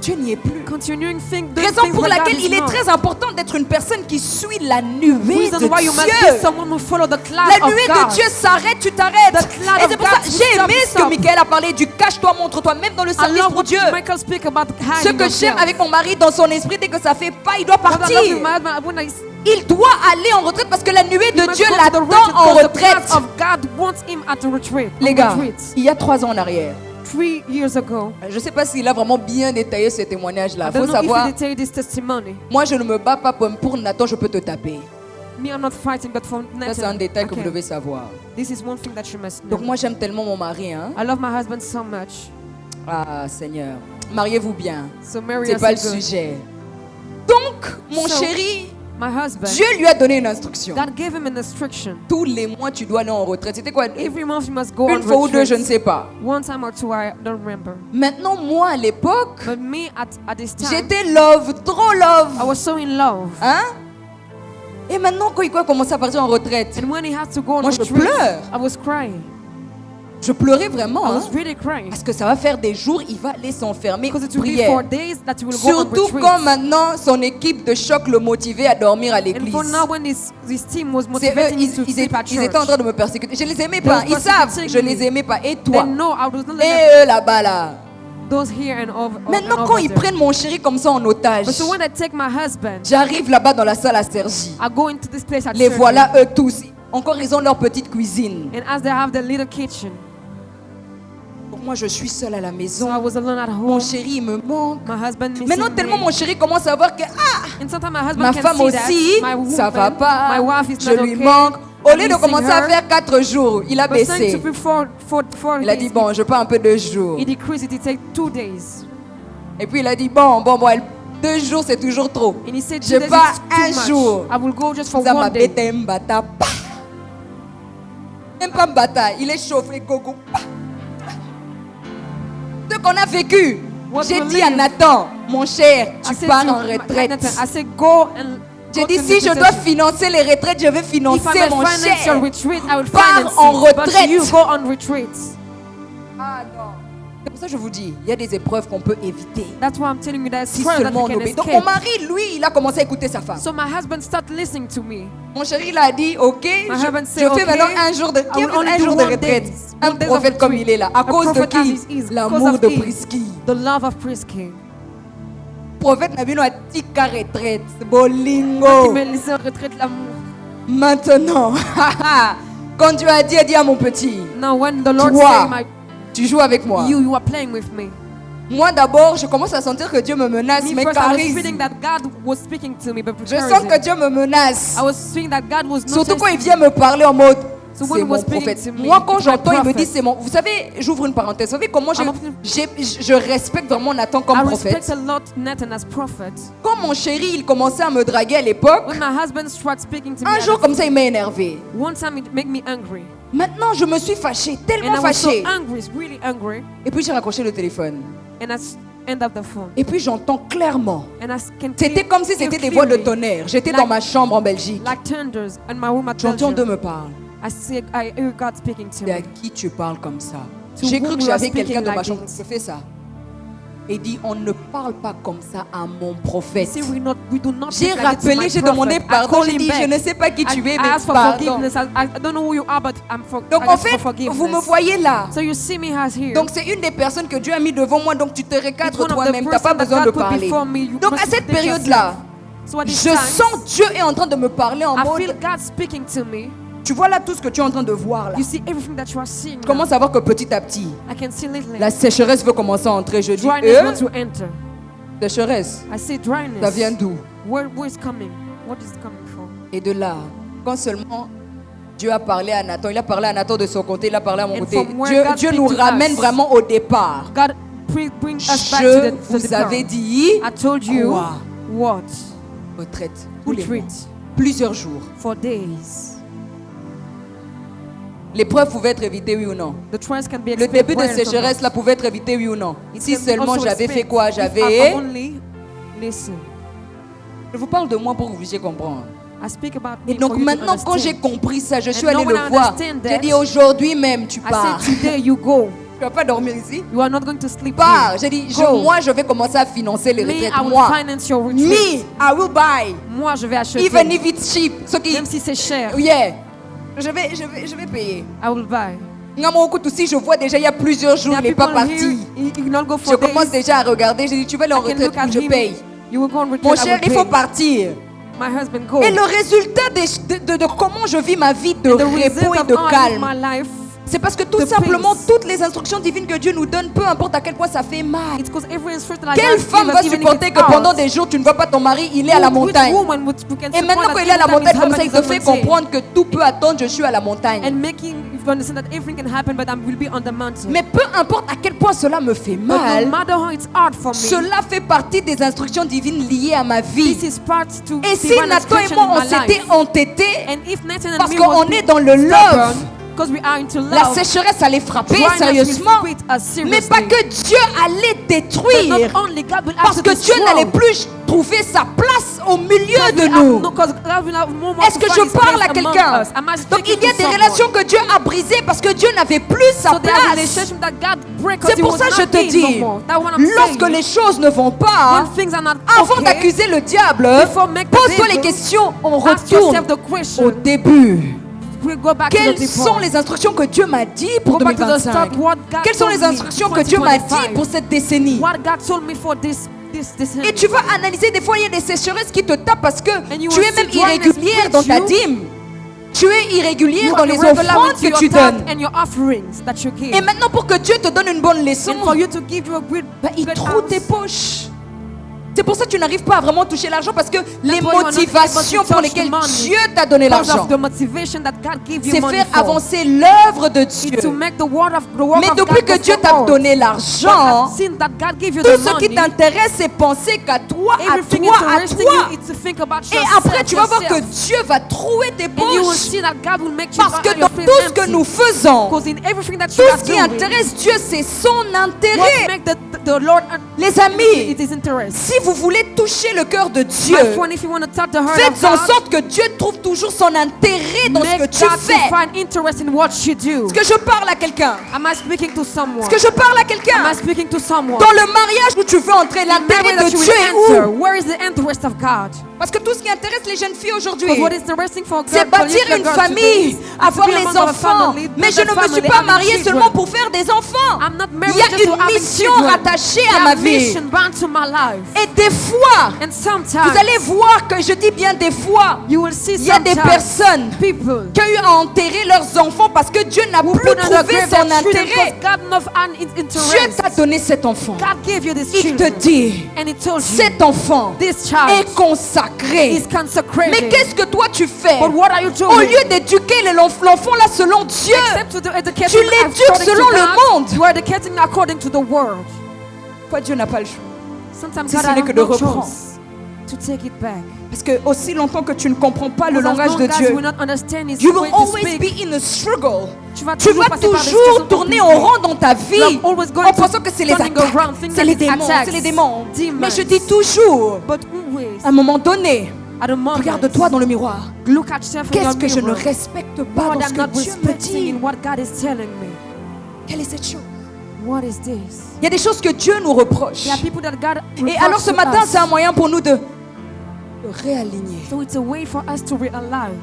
Dieu n'y est plus. Continuing doing Raison things pour where God laquelle is il est not. très important d'être une personne qui suit la nuée Reason de why you must be Dieu. someone who follow the cloud La of nuée God. de Dieu s'arrête, tu t'arrêtes. The cloud Et of c'est pour ça God j'ai will aimé ce stop. que Michael a parlé du cache-toi, montre-toi, même dans le I service love pour what Dieu. Michael speak about Ce hiding que j'aime yourself. avec mon mari dans son esprit, dès que ça fait pas, il doit What I love with partir. my husband, when I Il doit aller en retraite parce que la nuée he de must Dieu go to the l'attend retreat en because the cloud retraite. of God wants him at a retreat. Les on gars, retreat. il y a 3 ans en arrière, 3 years ago. je ne sais pas s'il a vraiment bien détaillé ce témoignage-là. I Il faut don't know savoir, if he detailed this testimony. moi je ne me bats pas pour Nathan, je peux te taper. Me, I'm not fighting, but for Ça c'est un Nathan, détail que vous okay. devez savoir. This is one thing that you must know. Donc moi j'aime tellement mon mari. Hein? I love my husband so much. Ah Seigneur, mariez-vous bien. So marry C'est us pas le good. sujet. Donc mon So, chéri, My husband, Dieu lui a donné une instruction. God gave him an instruction. Tous les mois tu dois aller en retraite. C'était quoi? Every month you must go Une on fois ou deux, je ne retreat. sais pas. One time or two, I don't remember. Maintenant moi à l'époque, But me, at this time, j'étais love, trop I love. was so in love. Hein? Et maintenant quand il a commencé à partir en retraite, And when he had to go on Moi, je retreat, pleure. I was crying. je pleurais vraiment. I Hein? was really crying. Parce que ça va faire des jours, il va aller s'enfermer. Because it will be 4 Prière. days that he will go on Surtout retreat. quand maintenant son équipe de choc le motivait à dormir à And l'église. for now, when this team was C'est eux, motivating him to ils sleep at étaient en church, train de me persécuter. Je les aimais pas. They Ils was savent, persecuting je les me. aimais pas. Et they toi? know I was not Et like eux là-bas là. those here and over. Maintenant and quand over ils there. prennent mon chéri comme ça en otage, But so when I take my husband, j'arrive là-bas dans la salle à Sergi. I go into this place at Les church. voilà eux tous. Encore ils ont leur petite cuisine. And as they have the little kitchen, Donc moi je suis seule à la so maison. I was alone at Mon home. chéri il me manque. My husband missing Maintenant tellement me. mon chéri commence à voir que And sometimes my husband ma can femme see aussi, that. My ça va woman, pas. my wife is Je not lui okay. manque. Au I'm lieu de missing commencer à her. faire 4 jours, il a But saying baissé. to be four Il a dit days, bon, je prends un peu 2 jours. he decreased it. It take 2 days. Et puis il a dit bon, 2 jours c'est toujours trop. And he said, Je 2 days pars is too un much. jour. I will go just for Ça m'a 1 day. bêté mbata. Pa. Même pas mbata, il est chauffé gogo. Pa. Ce qu'on a vécu. What J'ai we dit à live. Nathan, mon cher, I tu said pars to en retraite. Nathan, I said, go and J'ai go dit to si the je retreat. dois financer les retraites, je vais If financer I mon finance your cher. retreat, I will Pars finance en it. But retraite. you go on retreat. Ah non. C'est pour ça que je vous dis, il y a des épreuves qu'on peut éviter. That's why I'm telling you that Si trial that seulement we on can obéit. Donc mon escape. mari, lui, il a commencé à écouter sa femme. So my husband started listening to me. Mon chéri, il a dit, ok, husband je said, fais okay, maintenant un jour de, I will only un do jour de 1 retraite. day. Un 1 day of prophète comme retreat. il est là. À A cause de prophet as qui? he is. L'amour Because of de he. Prisky. The love of Prisky. Prophète n'a vu nous à tika retraite. Qui Bolingo. me laissait en retraite l'amour. Maintenant, quand Dieu a dit à mon petit, Now when the Lord Toi. say, tu joues avec moi. you are playing with me. Moi d'abord, je commence à sentir que Dieu me menace, Me me first, I was carise. feeling that God was speaking to me, but Je sens que Dieu me menace. I was feeling that God was not Surtout quand il saying- vient me parler en mode, So c'est when he mon was speaking prophète. to me, Moi, quand it's my j'entends, il me dit, prophet. c'est mon. Vous savez, j'ouvre une parenthèse. Vous savez comment I'm je respecte vraiment Nathan comme I prophète. respect a lot Nathan as prophet. Quand mon chéri, il commençait à me draguer à l'époque, When my husband started speaking to me, un at jour the- comme ça, il m'a énervé. one time it made me angry. Maintenant, je me suis fâchée, And tellement I was so fâchée. angry, really angry. Et puis, j'ai raccroché le téléphone. And I end up the phone. Et puis, j'entends clairement. And I can C'était comme si c'était des voix de tonnerre. J'étais dans ma chambre en Belgique. Like thunders in my room at J'entends Dieu Belgium. me parle. I hear God speaking to Et à me. qui tu parles comme ça? To J'ai whom cru que you are j'avais speaking quelqu'un dans ma like chambre this. qui fait ça. Et dit, on ne parle pas comme ça à mon prophète. See, we do not J'ai speak like this to rappelé, my j'ai demandé prophet. I pardon. call J'ai him dit, back. je ne sais pas qui tu es, I mais ask for pardon. forgiveness. I don't know who you are, but Donc I en ask fait, for forgiveness. vous me voyez là. So you see me as here. Donc c'est une des personnes que Dieu a mis devant moi, donc tu te It's recadres one of the toi-même, tu n'as pas person that besoin de God put parler. before me. You Donc must à cette take période-là, yourself. So at je this time, sens Dieu est en train de me parler en I feel mode, God speaking to me. tu vois là tout ce que tu es en train de voir là. You see everything that you are seeing. Je commence à voir que petit à petit, I can see little. la sécheresse veut commencer à entrer. Je dis, Dryness wants to enter. sécheresse, I say dryness. ça vient d'où? Where is coming? What is it coming from? Et de là, quand seulement Dieu a parlé à Nathan, il a parlé à Nathan de son côté, il a parlé à mon And côté. from where God Dieu speak nous to ramène us. vraiment au départ. God bring us back to Je the vous avais dit I told you quoi? what? Retraite tous les mois, Retreat plusieurs jours. for days. L'épreuve pouvait être évitée, oui ou non? The trials can be Le explained début de where and sécheresse from là pouvait être évité, oui ou non? It Si can be seulement also j'avais fait explained quoi? if I J'avais... only listen. Je vous parle de moi pour que vous puissiez comprendre. I speak about Et me donc for you to maintenant quand j'ai understand. compris ça, je suis And allée now when le I voir. understand J'ai that, dit aujourd'hui même tu I pars. said today you go. Tu vas pas dormir ici? You are not going to sleep Pars. here. J'ai dit Go. moi je vais commencer à financer les Me, retraites. I will Moi. finance your Me, retreat. I will buy. Moi, je vais acheter. Even if it's cheap. Ce qui... Même si c'est cher, Yeah. Je vais payer. I will buy. Si je vois déjà il y a plusieurs jours, il n'est pas parti. He not go Je for commence days. déjà à regarder. J'ai dit, tu vas aller en I can retraite look at ou je him. paye. You will go on retreat, Mon I cher, will il faut pay. partir. My husband go. Et le résultat de comment je vis ma vie de The repos result et of de how I live my calme, life, c'est parce que tout the simplement peace. toutes les instructions divines que Dieu nous donne, peu importe à quel point ça fait mal. it's because every instruction that Quelle God femme gives va us, even if supporter it's que pendant ours, des jours tu ne vois pas ton mari, il est à la which montagne. woman would- who can Et support maintenant that qu'il est à la every time montagne his comme ça, il husband te is fait on mountain? comprendre que tout peut attendre, je suis à la montagne. And making you understand that everything can happen, but I will be on the mountain. Mais peu importe à quel point cela me fait But no mal, matter how it's hard for me, cela fait partie des instructions divines liées à ma vie. this is part to Et si divine Nathan et instruction moi in on my s'était life. entêtés, And if Nathan and parce me qu'on was est dans le love, stubborn, because we are into la love, sécheresse allait frapper dryness will sérieusement. beat us Mais seriously. pas que Dieu allait But détruire, not only God will parce have que to Dieu destroy. n'allait plus trouver sa place au milieu God de will have nous. no- 'cause God will have more Est-ce que to je find his parle place à among quelqu'un? us. Am I Donc il y a speaking to des someone? relations que Dieu a brisées parce que Dieu n'avait plus sa So there are place. relationships that God break 'cause C'est he pour was ça que je not te in dis, no more. That's what I'm lorsque saying. les choses ne vont pas, When things are not avant okay, d'accuser le diable, before make the pose-toi les devil, questions. On ask retourne yourself the question. au début. We go back to the Quelles default. sont les instructions que Dieu m'a dit pour Go back to the 2025? start. What God Quelles sont told les me instructions que Dieu m'a dit 2025? pour cette décennie? What God told me for this Et tu vas analyser, des fois il y a des sécheresses qui te tapent parce que And you tu will es même see dryness irrégulière dans ta you. dîme. Tu es irrégulière You dans are les irregular offrandes with que your tu tithe donnes. and your offerings that you give. Et maintenant pour que Dieu te donne une bonne leçon, And for you to give you a good, il good trouve tes house. poches. C'est pour ça que tu n'arrives pas à vraiment toucher l'argent parce que les why you are not able to motivations pour touch lesquelles the money. Dieu t'a donné Because l'argent, of the motivation that God gave you c'est money faire for. avancer l'œuvre de It's to Dieu. make the work Mais of depuis God que go Dieu t'a forward. donné But l'argent, I've seen that God gave you tout the ce qui money. t'intéresse, c'est penser qu'à toi, à Everything toi, à interesting toi. you is to think about Et yourself, après, tu vas voir que yourself. Dieu va trouer tes And you will poches. see that God will make you Parce que your dans face tout ce que empty. nous faisons, Because in everything that tout you are ce qui doing, intéresse Dieu, c'est son what intérêt. make the Lord Les amis, it is interest. si vous voulez toucher le cœur de Dieu, My friend, if you want to touch the heart faites of en God, sorte que Dieu trouve toujours son intérêt dans ce que make tu God to fais. find interest in what you do. Est-ce que je parle à quelqu'un? Am I speaking to someone? Est-ce que je parle à Am quelqu'un? I speaking to someone? Dans le mariage où tu veux entrer, l'intérêt Marriage that de you Dieu will est enter. où? Where is the interest of God? Parce que tout ce qui intéresse les jeunes filles aujourd'hui, Because what is interesting for c'est God, bâtir for une girls famille, today, avoir is to be les among our enfants. family, Mais build je a ne me suis family, pas having mariée children. seulement pour faire des enfants. I'm not Il married y a just to une having mission children. rattachée à There ma are vie. mission bound to my life. Et des fois, And sometimes vous allez voir que je dis bien des fois, you will see il y a des sometimes personnes people qui ont eu à enterrer leurs enfants parce que Dieu n'a who plus put on the trouvé grave son their children intérêt. because God not an Dieu interest. t'a donné cet enfant. God gave you this Il te children. dit, And he told you cet enfant this est child consacré. is consecrated. Mais qu'est-ce que toi tu fais? But what are you doing? Au lieu d'éduquer l'enfant là selon Dieu, Except to educate tu him l'éduques according to selon le God, monde. You are educating according to the world. pourquoi Dieu n'a pas le choix? Sometimes Si God ce n'est has que de no reprendre. choice to take it back. Parce que aussi longtemps que tu ne comprends pas le Because as langage long de as Dieu, you will not understand His you will way to always speak, be in a struggle. tu vas Tu vas passer par des toujours situations tourner compliquées. en rond dans ta vie You are always going en to pensant que c'est les turning attaques, around, thinking c'est les that it's démons, attacks, c'est les démons. demons. Mais je dis toujours, But always, à un moment donné, at a moment, regarde-toi dans le miroir. look at yourself in Qu'est-ce your que je ne mirror. respecte pas What dans ce I'm que not Dieu me respecting dit? in what God is telling me. Quelle est cette chose? What is this? Il y a des choses que Dieu nous reproche. There are people that God Et alors ce reproach to matin, us. c'est un moyen pour nous de réaligner. So it's a way for us to realign,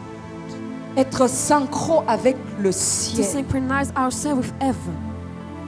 Être synchro avec le to ciel. synchronize ourselves with heaven.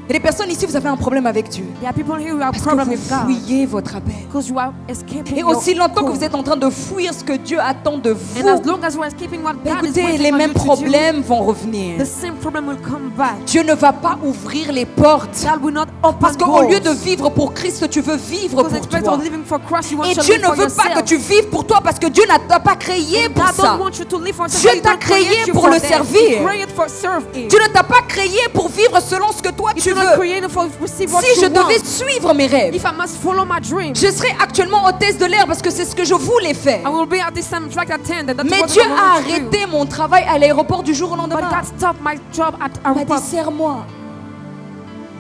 Il y a des personnes ici, vous avez un problème avec Dieu. There are people here who have Parce problem que with vous God fouillez votre appel. because you are escaping Et your aussi longtemps que call. vous êtes en train de fuir ce que Dieu attend de And as vous, long as you are escaping what ben God is écoutez, waiting les on mêmes you to do, problèmes vont revenir. the same problem will come back. Dieu ne va pas ouvrir les portes. God will not open Parce qu'au doors. lieu de vivre pour Christ, tu veux vivre Because pour expect toi. of living for Christ, you want Et to Dieu live ne for veut pas que yourself. tu vives pour toi parce que Dieu n'a t'a pas créé pour God ça. don't want you to live for yourself. Dieu He t'a don't create créé you pour for le that. servir. He created for serve Him. Dieu ne t'a pas créé pour vivre selon ce que toi tu He veux. not veux. created for receive what Si je you devais want. suivre mes rêves, If I must follow my dream, je serais actuellement hôtesse de l'air parce que c'est ce que je voulais faire. I will be at this time flight attendant. That's Mais what Dieu I a want to do. arrêté mon travail à l'aéroport du jour au But lendemain. God stopped my job at Il m'a dit, airport. serre-moi.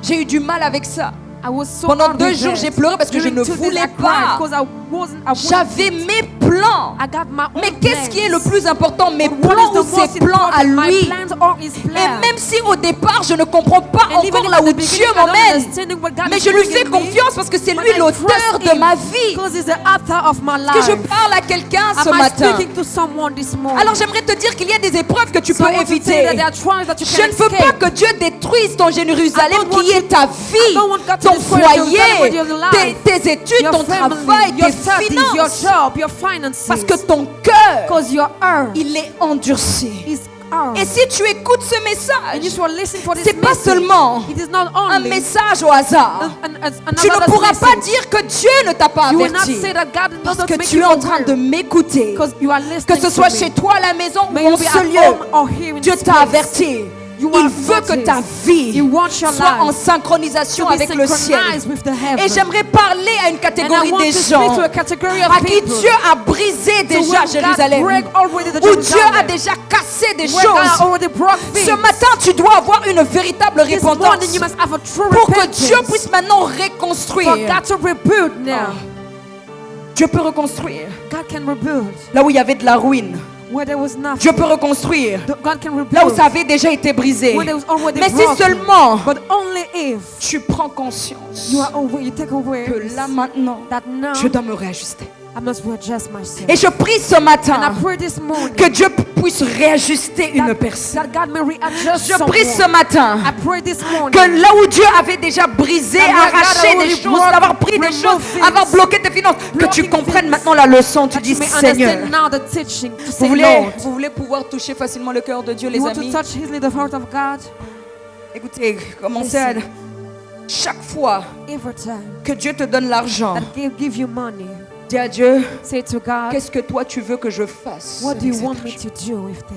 J'ai eu du mal avec ça. I was so Pendant angry 2 jours, there. j'ai pleuré parce que je During ne 2 days, voulais I pas. cried because I wasn't J'avais mes plans. I got my own Mais qu'est-ce qui est le plans. plus important, mes But what plans is ou the ses most plans à important, my lui? plans or his Et plan? même si au départ je ne comprends pas And even encore là at où the Dieu beginning, I don't m'emmène, understand what God mais is je lui doing fais in me, confiance parce que c'est but lui I l'auteur trust de him ma vie. because he's the author of my Que je life. parle à quelqu'un ce Am I matin. speaking to someone this morning? Alors j'aimerais te dire qu'il y a des épreuves que tu So peux I want to say éviter. that there are trials that you Je can ne veux pas escape. que Dieu détruise ton Jérusalem I don't want qui est ta I vie, don't want God to ton destroy foyer, Jerusalem, your life, tes études, your ton family, travail, your tes studies, your finances. job, your finances. Parce que ton cœur, Because your earth il est endurci. is ours. Et si tu écoutes ce And message, you should listen for this c'est pas message. seulement It is not un only message au hasard. Tu ne pourras pas dire que Dieu ne t'a pas You will not averti. say that God does Parce not que make tu you es en train de aware. m'écouter. Because you are listening Que ce to soit me. chez toi à la maison May ou en you be ce at lieu, home or here in Dieu this t'a place. averti. You Il are veut que advertised. ta vie You want your soit en life synchronisation to be avec le ciel. synchronized with the heaven. Et j'aimerais parler à une And I catégorie want des to speak gens to a category of à qui people Dieu a brisé to déjà where God Jérusalem, break already the où Dieu a Jerusalem. déjà cassé des Where God choses. already broke things. Ce matin, tu dois avoir une véritable This repentance morning you must have a true pour que repentance. Dieu puisse maintenant For reconstruire. God to rebuild now. Dieu peut reconstruire God can rebuild là où il y avait de la ruine. where there was nothing. Dieu peut reconstruire God can rebuild là où ça avait déjà été brisé. where there was already Mais si broken. seulement But only if tu prends conscience you take away que là maintenant, that now je dois me réajuster. I must readjust myself. Et je prie ce And matin I pray this morning que Dieu puisse réajuster une personne. that God may readjust Je prie ce someone. matin I pray this morning que là où Dieu avait déjà brisé, That where God arraché des already choses, broke, avoir pris des removed choses, things, avoir bloqué tes finances, que tu blocking comprennes things, maintenant la leçon. Tu that dis you may Seigneur. understand now the teaching to Vous say voulez, Lord. vous voulez pouvoir toucher facilement le cœur de Dieu, les You want to amis. touch easily the heart of God Écoutez, commencez à chaque fois every time que Dieu te donne l'argent, that give you money. dis à Dieu, Say to God, qu'est-ce que toi tu veux que je fasse what do avec you cet want me argent? to do with that?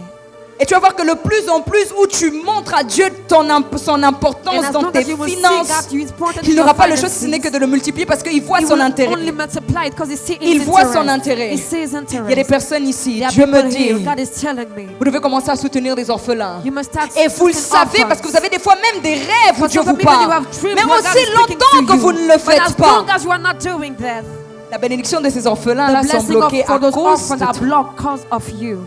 Et tu vas voir que le plus en plus où tu montres à Dieu son importance And as dans long tes as you will see finances, God, you important il in n'aura your pas le choix si ce n'est que finances. de le multiplier parce qu'il voit He son will intérêt. only multiply it because he sees Il his voit interest. son intérêt. He sees Il y a des interest. personnes ici, There are Dieu me people here, dit, God is telling me, vous devez commencer à soutenir des orphelins. you must start Et vous le supporting savez orphans. parce que vous avez des fois même des rêves où For Dieu some vous people, you parle. have dreams Mais where God aussi is speaking longtemps to que vous you. ne le But faites as pas. long as you are not doing that, La bénédiction de ces orphelins-là the sont blessing bloquées for à those cause orphans de are toi. blocked because of you.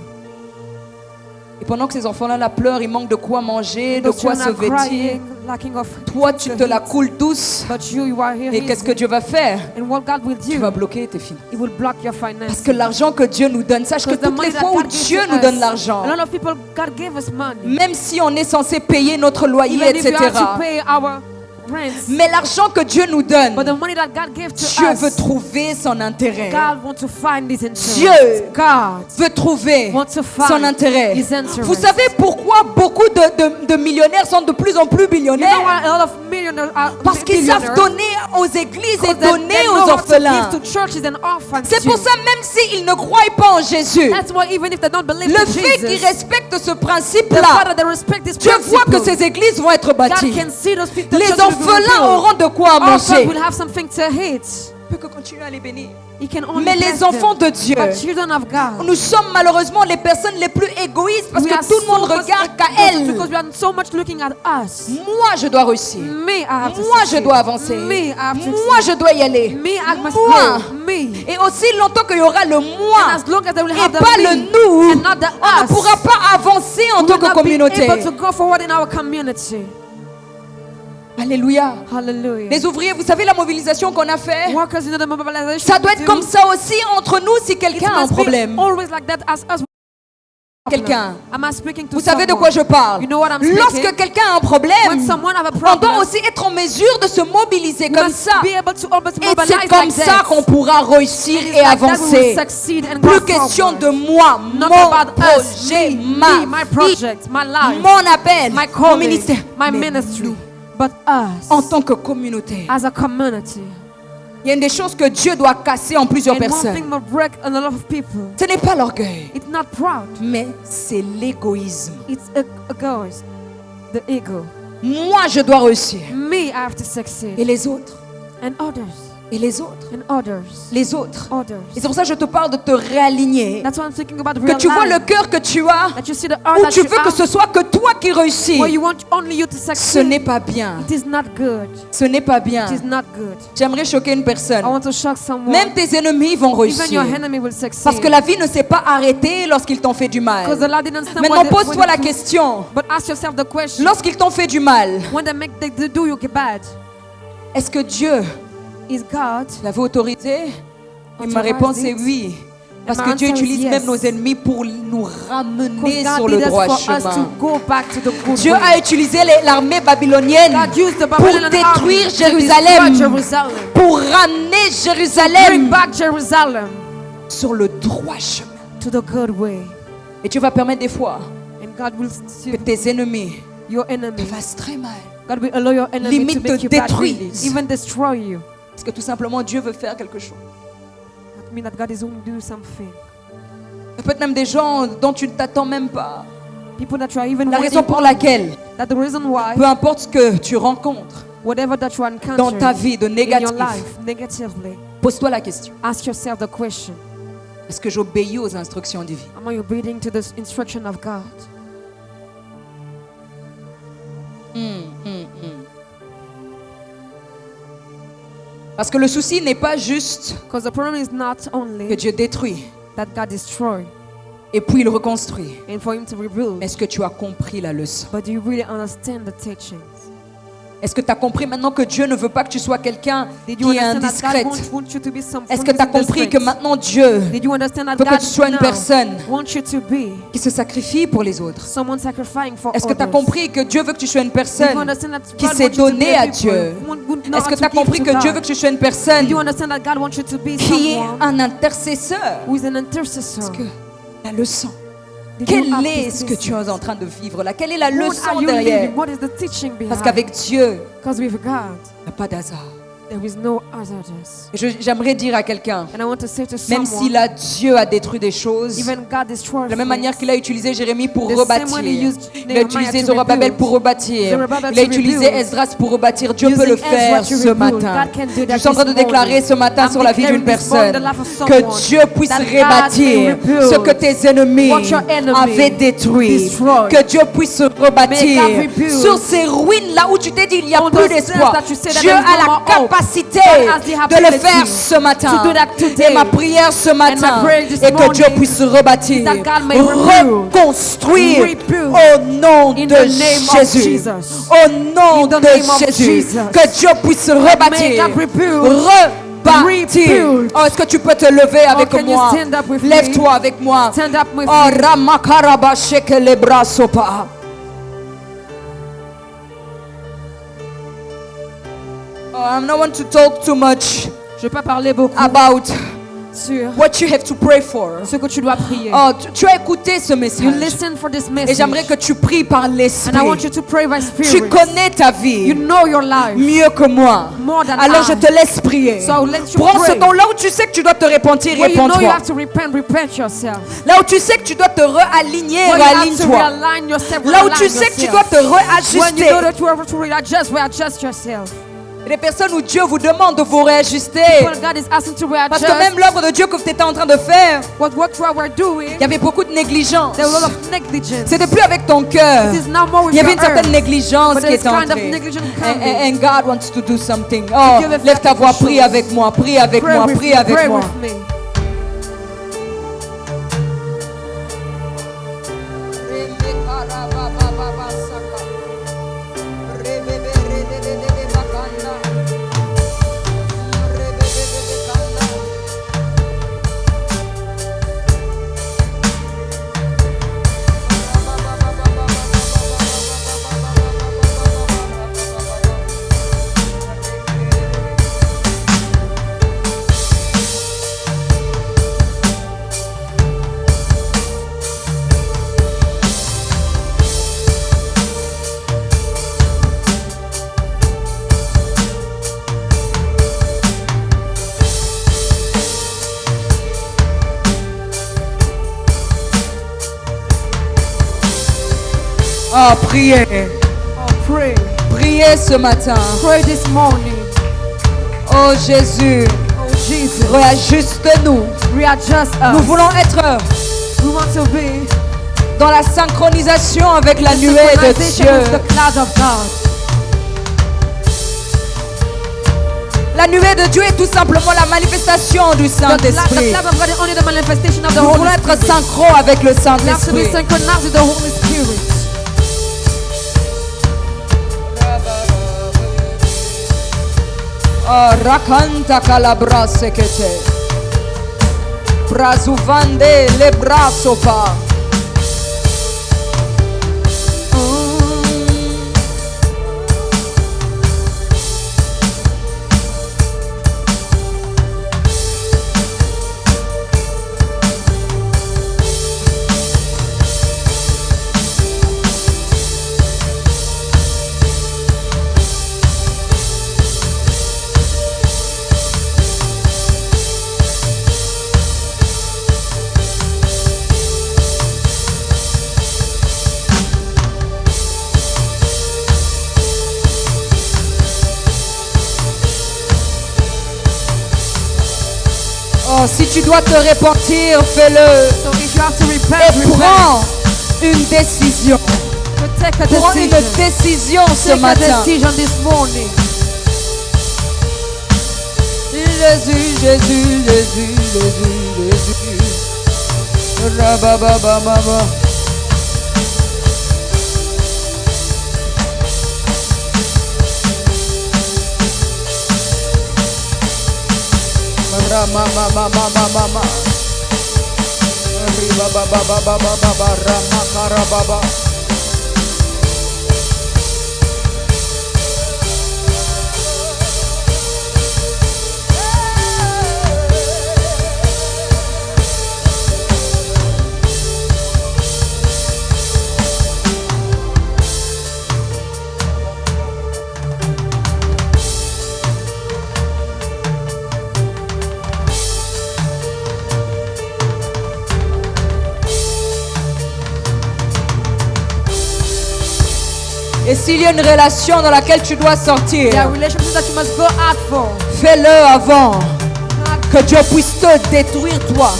Et pendant que ces enfants-là pleurent, ils manquent de quoi manger, de Those quoi children se are vêtir. crying, lacking of Toi, tu food te to la eat. coules douce. But you are here Et qu'est-ce que easy. Dieu va faire? And what God will Tu vas do, bloquer tes finances. He will block your Parce finances. que l'argent que Dieu nous donne, sache que Because the toutes les money that fois où God gives Dieu to nous us, donne l'argent, a lot of people, God gave us money. même si on est censé payer notre loyer, Even if you etc. have to pay our rents. Mais l'argent que Dieu nous donne, But the money that God gave to Dieu veut us, trouver son intérêt. God wants to find His interest. Dieu God veut trouver wants to son find intérêt. His interest. Vous savez pourquoi beaucoup de millionnaires sont de plus en plus You know millionnaires? why a lot of millionaires are Parce qu'ils savent billionaires? donner aux églises et Because they donner know aux how to orphelins. give to churches and orphans C'est too. pour ça, même s'ils ne croient pas en Jésus, That's why even if they don't believe le in fait qu'ils Jesus, respectent ce the fact principe-là, that they respect this Dieu voit que principle, ces églises vont être God bâties. can see those people. Les churches will be orphelins built. auront de quoi Orphans manger. will have something to eat. On peut continuer à les bénir. He can only Mais bless les enfants them. de Dieu, But children of God, nous sommes malheureusement les personnes les plus égoïstes parce we que are tout le monde so much regarde qu'à egoistic because elles. we are so much looking at us. Moi, je dois réussir. Me, I have to Moi, je succeed. dois avancer. Me, I have to Moi, je dois y aller. Me, I must Moi. go. Me. Et aussi longtemps qu'il y aura le And moi as long as they will et have the pas me le nous, and not the on ne us, pourra pas avancer en we tant will que not be communauté. able to go forward in our community. Alléluia. Hallelujah. Les ouvriers, vous savez la mobilisation qu'on a fait? Workers, you know the mobilization. Ça doit we être do. comme ça aussi entre nous si It quelqu'un a un must be problème. always like that as us. Quelqu'un. Am I speaking to Vous savez de someone? quoi je parle? You know what I'm speaking? Lorsque quelqu'un a un When problème, someone have a on doit problem, aussi être en mesure de se mobiliser we comme must ça. be able to always Et mobilize c'est comme like ça that. qu'on pourra réussir It is et like that we will avancer. succeed and Plus go question forward. de moi, Not mon about us, projet, me, ma my vie, project, my life, mon appel, my mon calling, ministère. my Mais ministry. nous, But us, en tant que communauté, as a community, il y a des choses que Dieu doit casser en plusieurs and one personnes. thing will break a lot of people. Ce n'est pas l'orgueil, It's not proud. mais c'est l'égoïsme. It's a ghost, the ego. Moi, je dois réussir. Me, I have to succeed. Et les autres. And others. Et les autres. And others. Les autres. Others. Et c'est pour ça que je te parle de te réaligner. That's why I'm thinking about Que tu vois le realign. cœur que tu as, That you see the heart où that tu you veux que have, ce soit que toi qui réussis. where you want only you to Ce succeed. n'est pas bien. It is not good. Ce n'est pas bien. It is not good. J'aimerais choquer une personne. I want to shock someone. Même tes ennemis vont Even réussir. your enemy will succeed. Parce que la vie ne s'est pas arrêtée lorsqu'ils t'ont fait du Because the mal. Lord didn't stand Maintenant, when they- pose-toi when la they- question. But ask yourself the question. Lorsqu'ils t'ont fait du mal, When they do you bad, est-ce que Dieu is God? l'avait autorisé? Et ma réponse est oui. Parce que Dieu utilise même nos ennemis pour nous ramener Because sur God le did us droit for us to chemin. go back to the good Dieu way. a utilisé l'armée babylonienne God used the pour Babylonian détruire army to Jérusalem, destroy Jerusalem. pour ramener Bring Jérusalem back Jerusalem sur le droit chemin. to the good way. Et Dieu va permettre des fois And God will que tes ennemis your te enemy. fassent très mal. God will allow your enemy Limite to make te you bad, détruise. really, even destroy you. Parce que tout simplement Dieu veut faire quelque chose. That means that God is going to do something. Peut-être même des gens dont tu ne t'attends même pas. People that you are even La waiting raison pour on, laquelle, that the reason why, peu importe ce que tu rencontres whatever that you encounter dans ta vie de in your négatif, life negatively, pose-toi la question. ask yourself the question: Est-ce que j'obéis aux instructions divines? am I obeying to the instruction of God? Parce que le souci n'est pas juste Because the problem is not que only Dieu détruit that God destroy et puis il reconstruit. and for Him to rebuild, Est-ce que tu as compris la leçon? but do you really understand the teachings? Est-ce que tu as compris maintenant que Dieu ne veut pas que tu sois quelqu'un Did you qui est understand that indiscrète? God wants you to be some Est-ce que tu as compris que maintenant Dieu Did you understand that veut que God tu sois une now personne wants you to be qui se sacrifie pour les autres? someone sacrificing for Est-ce que tu as others? compris que Dieu veut que tu sois une Did you personne understand that qui God s'est wants you to be donnée a à people Dieu? who know Est-ce how que to tu as give compris to que God? Dieu veut que tu sois une personne Did you understand that God wants you to be qui est someone un intercesseur? who is an intercessor? Parce que la leçon, Did you quelle have est this ce que tu es message? en train de vivre là? Quelle est la What are leçon you derrière? living? What is the teaching Parce behind? qu'avec Dieu, Because with God, il n'y a pas d'hasard. there is no others. Et j'aimerais dire à quelqu'un, And I want to say to même someone, si là Dieu a détruit des choses, even God destroyed de la même manière things, qu'il a utilisé Jérémie pour the same way he rebâtir, used il a Nehemiah utilisé to Zorobabel rebuild, pour rebâtir, Zerubbabel il a to utilisé rebuild, Esdras pour rebâtir. Dieu using peut le Ezra faire to ce rebuild. matin. God can do that Je suis en train de this morning. déclarer ce matin I'm sur la vie d'une declaring this morning personne the life of que someone, Dieu puisse that God rebâtir may rebuild ce que tes ennemis what your enemy avaient détruit. destroyed. Que Dieu puisse rebâtir May God rebuild sur ces ruines là où tu t'es dit il n'y a on plus those d'espoir. things that you say that Dieu there is a no la more hope. capacité God has the de le ability faire ce matin. to do that today. Et ma prière ce matin prayer this est que Dieu morning puisse rebâtir, that God may rebuild, reconstruire rebuild au nom in de the name of Jésus. Jesus. Au nom In the de name of Jésus. Jesus. Que Dieu puisse rebâtir. God rebuild, Rebâtir. rebuild. Oh, est-ce que tu peux te lever avec can you moi? stand up with me? Lève-toi avec moi. Stand up with Oh, me. Ramakaraba sheke le brasopa. Oh, I don't want to talk too much Je ne vais pas parler beaucoup about sur what you have to pray for. ce que tu dois prier. Oh, tu as écouté ce You message. listen for this Et message. j'aimerais que tu pries par And I l'esprit. want you to pray by Tu spirit. connais ta You vie know your life mieux que moi. more than Alors I. je te laisse prier. So I'll let you Prends ce pray. temps là où tu sais que tu dois te repentir, Where you know you réponds-toi. have to repent yourself. Là où tu sais que tu dois te réaligner, Where you have to réaligne-toi. realign yourself. Là où tu realign sais que tu yourself. dois te When you réajuster. know that you have to readjust yourself. Et les personnes où Dieu vous demande de vous réajuster. When God is asking to Parce readjust, que même l'œuvre de Dieu que tu étais en train de faire, what you were doing, il y avait beaucoup de négligence. there was a lot of negligence. C'était plus avec ton cœur. It is now more with Il y avait your une certaine earth. négligence But qui there's était kind of entrée. negligence And, coming. and God wants to do something. Oh, Dieu veut lève faire ta voix, quelque prie chose. avec moi, prie avec Pray moi, with prie me, avec pray moi. with me. Oh, priez. Oh, pray. Priez ce matin. Pray this morning. Oh Jésus, Oh Jesus, réajuste-nous. readjust Nous us. voulons être We want to be dans la synchronisation avec la nuée de synchronization Dieu. with the cloud of God. La nuée de Dieu est tout simplement la manifestation du The Saint-Esprit. cloud of God is only the manifestation of the Nous Holy voulons être Spirit. synchro avec le We have to be Saint-Esprit. synchronized with the Holy Spirit. Oh, rakanta calabra sekete. Brazuvande le brasopa. Oh, si tu dois te repentir, fais-le. So if you have to repent, Et repent. prends une décision. To take a Prends une decision. décision ce Take a matin. decision this morning. Jésus, Jésus, Jésus, Jésus, Jésus. Rabababababa. Ramamamamamamama. Ribabababababa. Ramakarababa. Et s'il y a une relation dans laquelle tu dois sortir, There are relationships that you must go out for. fais-le avant que Dieu puisse te détruire toi.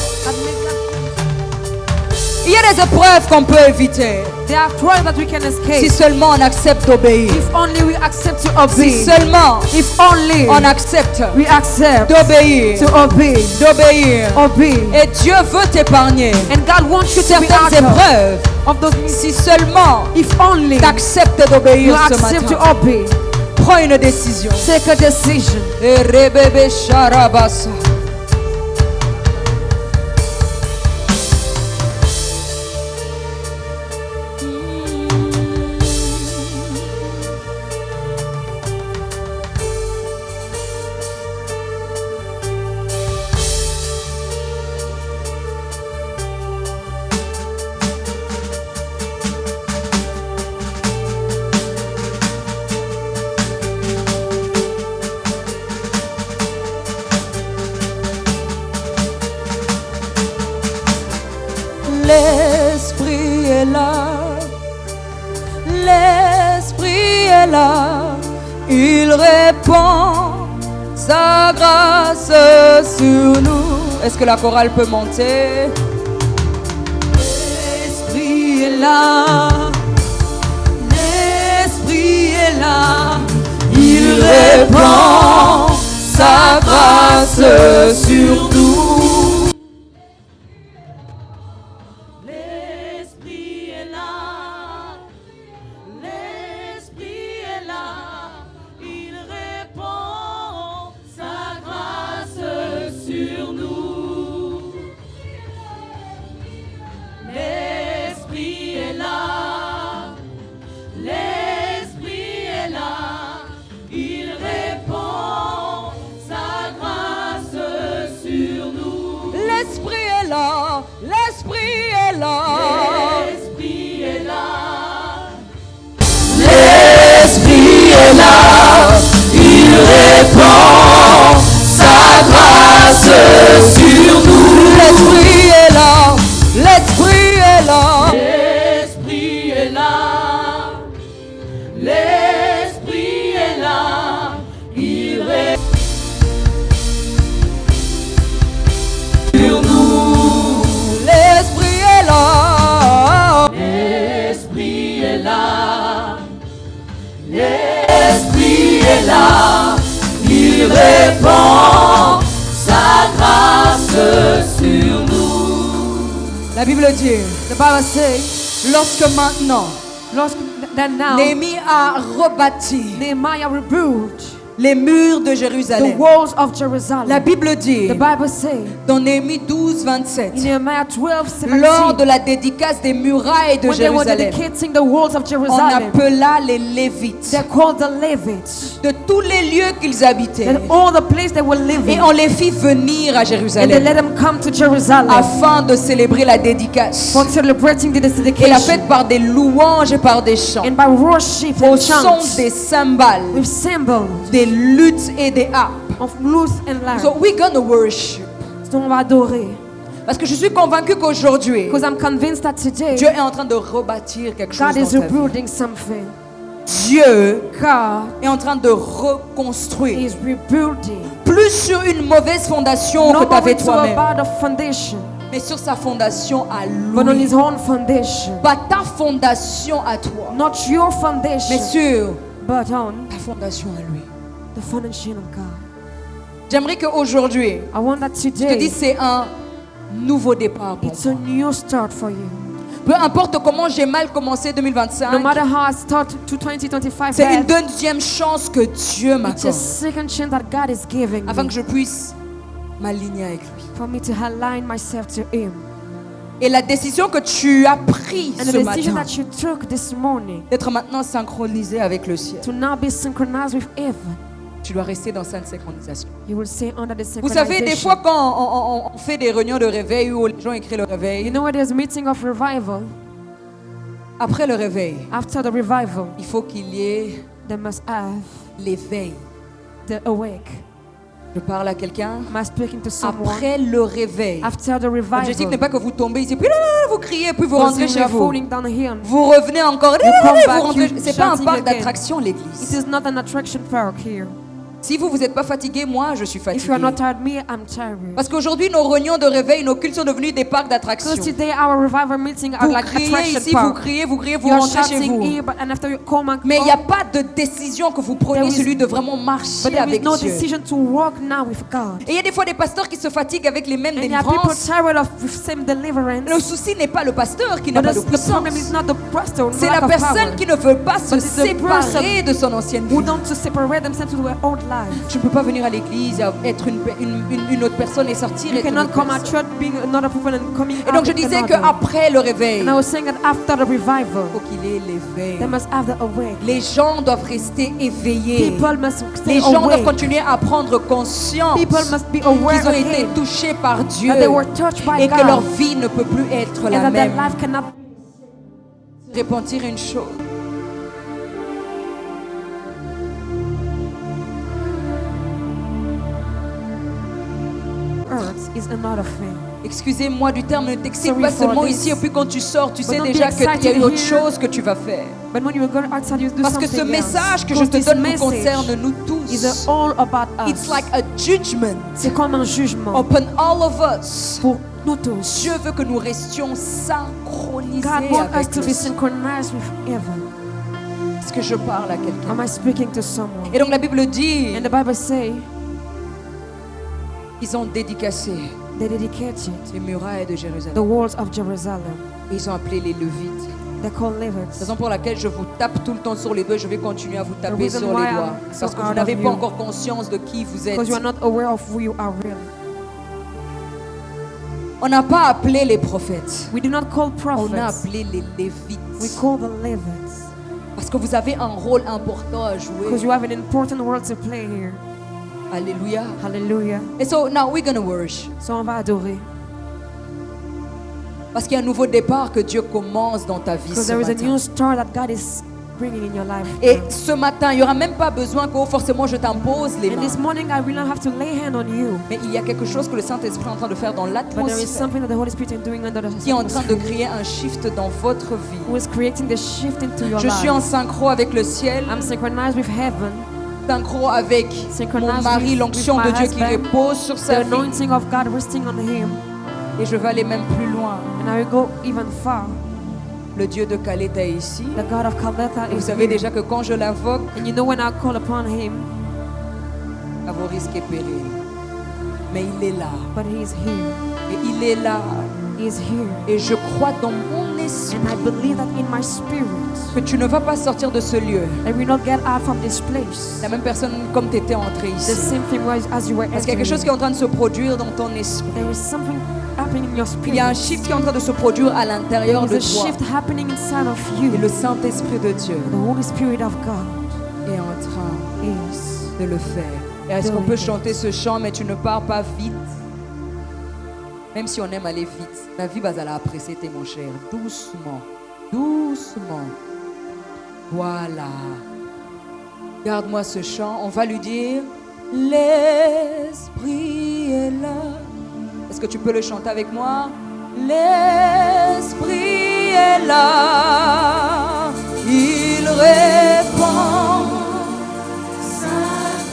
Il y a des épreuves qu'on peut éviter There are trials that we can escape. si seulement on accepte d'obéir. If only we accept to Si obey. seulement If only on accepte we accept d'obéir, to obey. d'obéir. Obey. Et Dieu veut t'épargner And God wants you to be out certaines épreuves of those mistakes. si seulement If only tu acceptes you d'obéir ce accept to matin. obey. Prends une décision. Take a decision. Et rebebe sharabasa. L'Esprit est là, l'Esprit est là, il répand sa grâce sur nous. Est-ce que la chorale peut monter? L'Esprit est là, l'Esprit est là, il répand sa grâce sur nous. L'Esprit est là, l'Esprit est là. L'Esprit est là. L'Esprit est là, il répand sa grâce sur nous. L'Esprit est là, l'Esprit est là. L'Esprit est là. Bible dit, The Bible says, lorsque maintenant, then now, Néhémie a rebâti Nehemiah rebuilt les murs de the Jérusalem. walls of Jerusalem. La Bible dit, The Bible says, dans Néhémie 12, 27, in Nehemiah 12:17, lors de la dédicace des murailles de when they were Jérusalem, dedicating the walls of on Jerusalem, appela les Lévites they're called the Levites. de tous les lieux qu'ils habitaient And all the place they were living, et on les fit venir à and they Jérusalem let them come to Jerusalem afin de célébrer la dédicace for celebrating the et la dedication, fête par des louanges et par des chants, and by worship au and son chants, des cymbales, with symbols des luttes et des harpes. of lute and lyre. So we're gonna worship. Donc on va adorer. Parce que je suis convaincu qu'aujourd'hui, Because I'm convinced that today, Dieu est en train de rebâtir quelque chose God dans is ta vie. rebuilding something. Dieu God est en train de reconstruire. is rebuilding. Plus sur une mauvaise fondation que Not tu avais only to a toi-même, bad of foundation, mais sur sa fondation à but on lui. his own foundation. Pas ta fondation à toi, Not your mais foundation, sur but on ta fondation à lui. the foundation of God. J'aimerais qu'aujourd'hui, I want that je te today, dise c'est un nouveau départ pour it's toi. a new start for you. Peu importe comment j'ai mal commencé 2025, No matter how I start to 2025, c'est une bad, deuxième chance que Dieu it's a m'accorde second chance that God is giving afin me que je puisse m'aligner avec lui. for me to align myself to Him. Et la décision que tu as prise And ce the decision matin, that you took this morning d'être maintenant synchronisé avec le ciel, to now be synchronized with heaven, tu dois rester dans cette synchronisation. you will stay under the Vous savez, des synchronization. fois quand on fait des réunions de réveil où les gens écrivent le You réveil, know, when there's a meeting of revival, après le réveil, after the revival, il faut qu'il y ait they must have l'éveil. the awake. Je parle à quelqu'un. Am I speaking to someone? Après le réveil, After the l'objectif revival, n'est pas que vous tombez ici, puis là, vous criez, puis vous because rentrez you chez are vous. falling down here. Vous revenez encore, come back, vous rentrez. you C'est pas un shouting parc again. d'attraction It l'église. is not an attraction park here. Si vous n'êtes pas fatigué, moi je suis If fatigué. you are not tired, me, I'm tired. Parce qu'aujourd'hui nos réunions de réveil, nos cultes sont devenus des parcs d'attraction. Because today our revival meeting are Vous like criez attraction ici, vous park. criez, vous You are rentrez chez shouting vous. here, but and after you come and Mais il n'y a pas de décision que vous preniez, There is- celui de vraiment but marcher there is avec no Dieu. decision to walk now with God. Et il y a des fois des pasteurs qui se fatiguent avec les mêmes And there are people délivrances. tired of the same deliverance. Le souci n'est pas le pasteur qui n'a But pas de the puissance. problem is not the pastor, C'est lack la of personne power, qui ne veut pas se But it's the séparer de son ancienne vie. who don't to separate themselves to their old life. Je ne peux pas venir à l'église, être une autre personne et sortir You être une cannot autre come at personne. church being another people and coming Et donc out je with disais another. qu'après le réveil, And I was saying that after the il revival, faut qu'il ait l'éveil. they must have the awake. Les gens doivent rester éveillés. People must stay Les gens doivent awake. continuer à prendre conscience People must be aware qu'ils ont été again touchés par Dieu that they were touched by et que leur God vie ne peut plus être and la that their même. life cannot. Repentir une chose. Earth is another thing. Excusez-moi du terme, ne t'excite Sorry pas for seulement this. ici et puis quand tu sors, tu sais don't be déjà qu'il y a excited une autre here. chose que tu vas faire. But when you go outside, you do Parce que something ce message que je else. te Because donne this nous message concerne nous is tous. all about us. It's like a judgment C'est comme un jugement upon all of us. pour nous tous. Dieu veut que nous restions synchronisés God wants us avec to le be ciel. synchronized with heaven. Est-ce que je parle à quelqu'un? Am I speaking to someone? Et donc la Bible dit And the Bible say qu'ils ont dédicacé they dedicated les murailles de the Jérusalem. walls of Jerusalem. Et ils ont appelé les Levites. They're called Levites. Raison pour laquelle je vous tape tout le temps sur les doigts, je vais continuer à vous taper reason sur les why doigts. I'm so Parce que vous proud n'avez of pas you. encore conscience de qui vous êtes. Because you are not aware of who you are really. On n'a pas appelé les prophètes. We do not call On a prophets. appelé les We Lévites. call the Levites. Parce que vous avez un rôle important à Because jouer. you have an important role to play here. Alléluia. Hallelujah. Et so now we're gonna worship. So on va adorer. Parce qu'il y a un nouveau départ que Dieu commence dans ta vie Because ce there is a matin. new start that God is bringing in your life. Et ce matin, il n'y aura même pas besoin que forcément je t'impose les And mains. this morning I will not have to lay hand on you. Mais il y a quelque chose que le Saint-Esprit est en train de faire dans But there is l'atmosphère something that the Holy Spirit is doing under the qui est en train de atmosphere, créer un shift dans votre vie. who is creating the shift into your Je suis en life. synchro avec le ciel, I'm synchronized with heaven, synchro avec synchronized mon mari, with l'onction my de Dieu qui husband, repose sur the sa vie. anointing of God resting on him. Et je vais aller même plus loin. And I will go even far. Le Dieu de Calais est ici. The God of Caleta Et vous is savez here. déjà que quand je l'invoque, And you know when I call upon him, à vos risques et périls. Mais il est là. but he is here. Et il est là is here. Et je crois dans mon esprit And I believe that in my spirit, que tu ne vas pas sortir de ce lieu I will not get out from this place. la même personne comme tu étais entré The ici. same thing as you were Parce qu'il y a quelque chose qui est en train de se produire dans ton esprit. There is something happening in your spirit. Il y a un shift qui est en train de se produire à l'intérieur de There's a toi. shift happening inside of you. Et le Saint-Esprit de Dieu The Holy Spirit of God est en train is. de le faire. Et est-ce qu'on peut chanter ce chant, mais tu ne pars pas vite? Même si on aime aller vite, la vie va aller apprécier, mon cher. Doucement, doucement. Voilà. Garde-moi ce chant. On va lui dire, l'Esprit est là. Est-ce que tu peux le chanter avec moi? L'Esprit est là. Il répand sa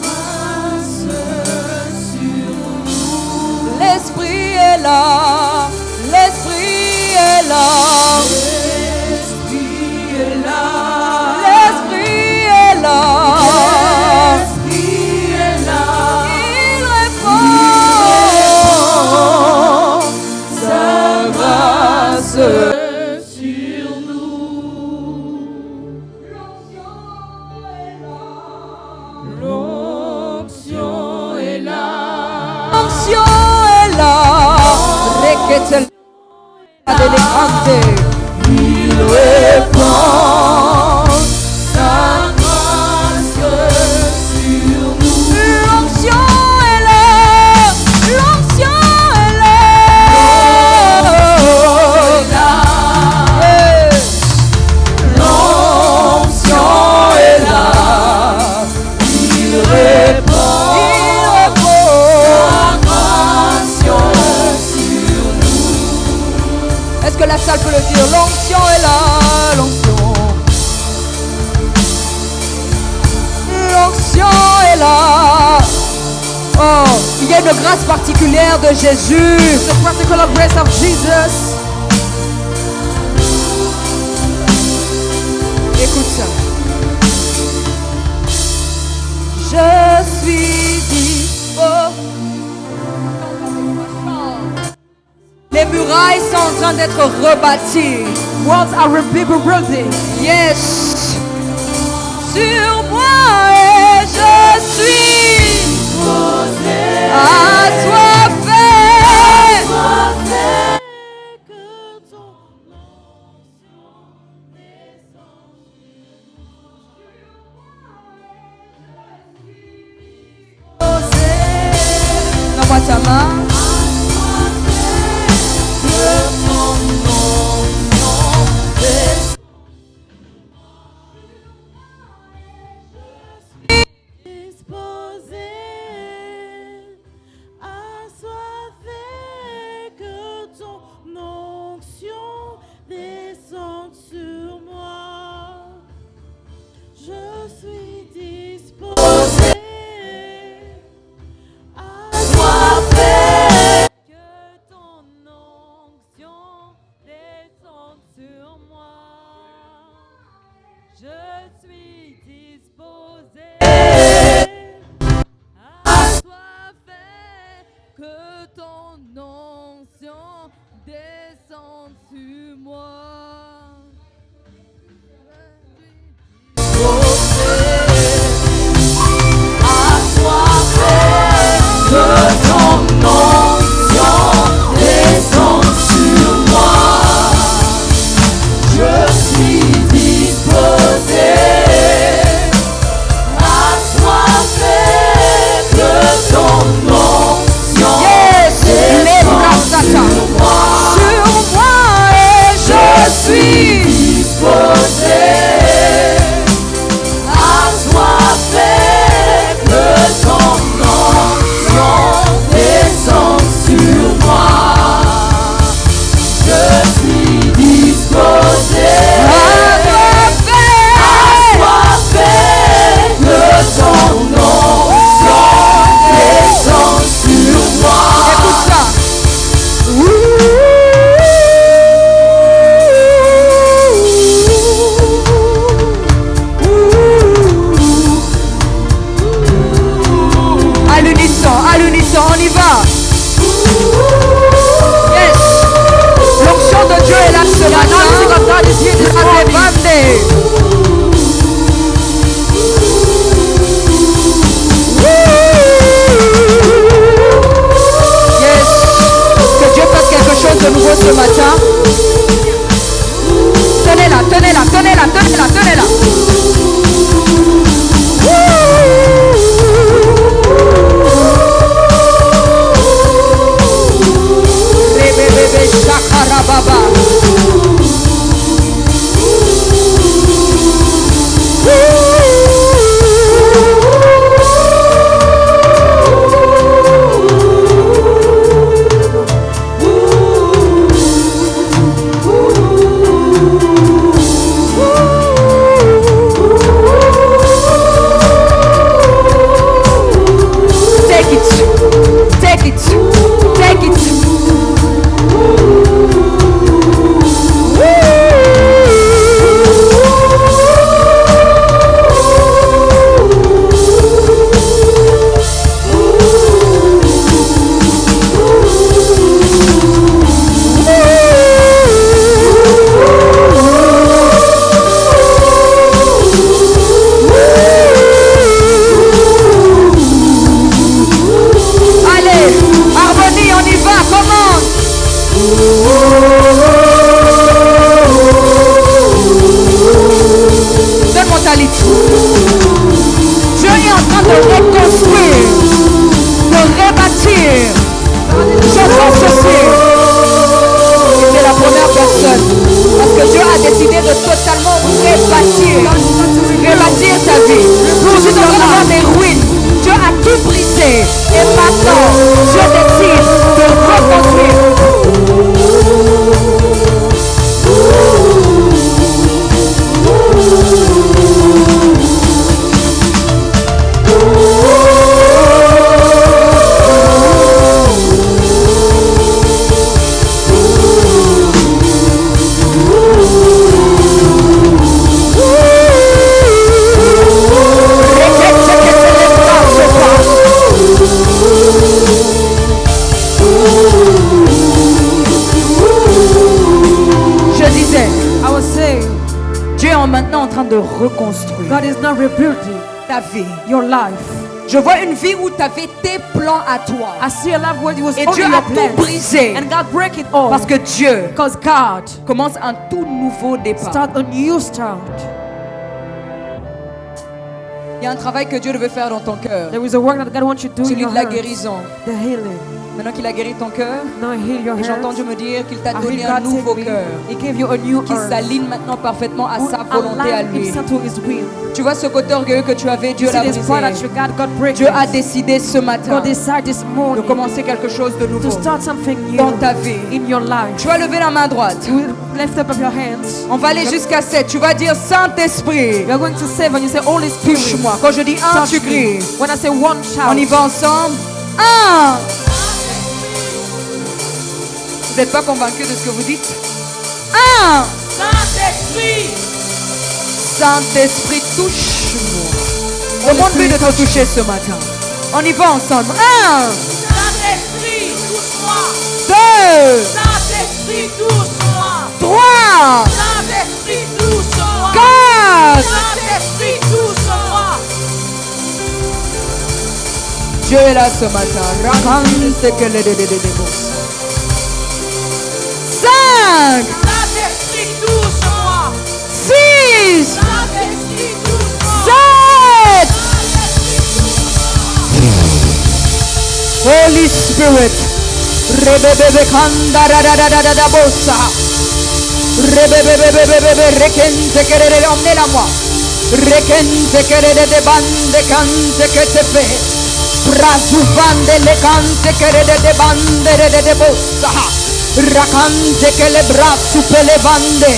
grâce sur nous. L'Esprit est là. L'Esprit est là. L'Esprit est là. L'Esprit est là. L'Esprit est là. Il répand sa grâce sur nous. L'onction est là. L'onction est là. Requête il répand sa grâce sur nous. L'onction est là. L'onction est là. L'onction est là. Il répand sa grâce sur nous. Est-ce que la salle peut le dire? L'onction est là, l'onction. L'onction est là. Oh, il y a une grâce particulière de Jésus. The particular grace of Jesus. Écoute ça. Je suis dispo. Les murailles sont en train d'être rebâties. Walls are rebuilding. Yes. Sur moi et je suis assoiffé. Donne-moi ta main. Sur moi et je suis ce The anointing matin. of God is here this morning. Yes. Que Dieu fasse quelque chose de nouveau ce matin. Tenez-la, tenez-la, tenez-la, tenez-la, tenez-la. Rebebebe shakarababa. Take it, take it, take it. Allez, harmonie, on y va, commence. Donne-moi ta litre. Dieu est en train de reconstruire, de rebâtir. J'entends ceci. C'est la première personne. Parce que Dieu a décidé de totalement rebâtir. Rebâtir ta vie. Nous sommes dans des ruines. Dieu a tout brisé. Et maintenant, Dieu décide de reconstruire. Je disais, I was saying, Dieu est maintenant en train de reconstruire God is now rebuilding ta vie. your life. Je vois une vie où tu avais tes plans à toi. I see a life where it was Et only Dieu a your tout plans. brisé. And God break it all. Parce que Dieu Because God commence un tout nouveau départ. start a new start. Il y a un travail que Dieu veut faire dans ton cœur. There is a work that God wants you to do in Celui your de la heart. guérison. The healing. Maintenant qu'il a guéri ton cœur, Now heal your et j'entends heart. Dieu me dire qu'il t'a I donné hear un God nouveau say cœur He gave you a new qui earth. s'aligne maintenant parfaitement à Who sa volonté à align lui. himself to His will. Tu vois ce côté orgueilleux que tu avais, Dieu You see l'a this brisé. part that you got, God break Dieu it. a décidé ce matin God decide this de morning commencer quelque chose de to nouveau start something new dans ta vie. in your life. Tu vas lever la main droite. You will lift up your hands. On va aller jusqu'à 7. Tu vas dire Saint-Esprit, You are going to say when you say Holy Spirit. touche-moi. Quand je dis 1, Touch tu me. cries. When I say one shout. On y va ensemble. 1. Vous n'êtes pas convaincu de ce que vous dites? 1. Saint-Esprit, Saint-Esprit, touche-moi. Demande-lui de te toucher ce matin. On y va ensemble. 1, Saint-Esprit, touche-moi. 2, Saint-Esprit, touche-moi. 3, Saint-Esprit, touche-moi. 4. Saint-Esprit, touche-moi. Dieu est là ce matin. 5, Saint-Esprit, touche-moi. 6, Saint-Esprit, touche-moi. 7. Holy Spirit. Rebebebe kanda da da da da da da bossa. Rebebebebebebe rekente kerere emmenez-la-moi. Rekente kerere de bande kante que te fait. Brasuvande le kante kerere de bande de bossa. Rakante che le braccia per le bande.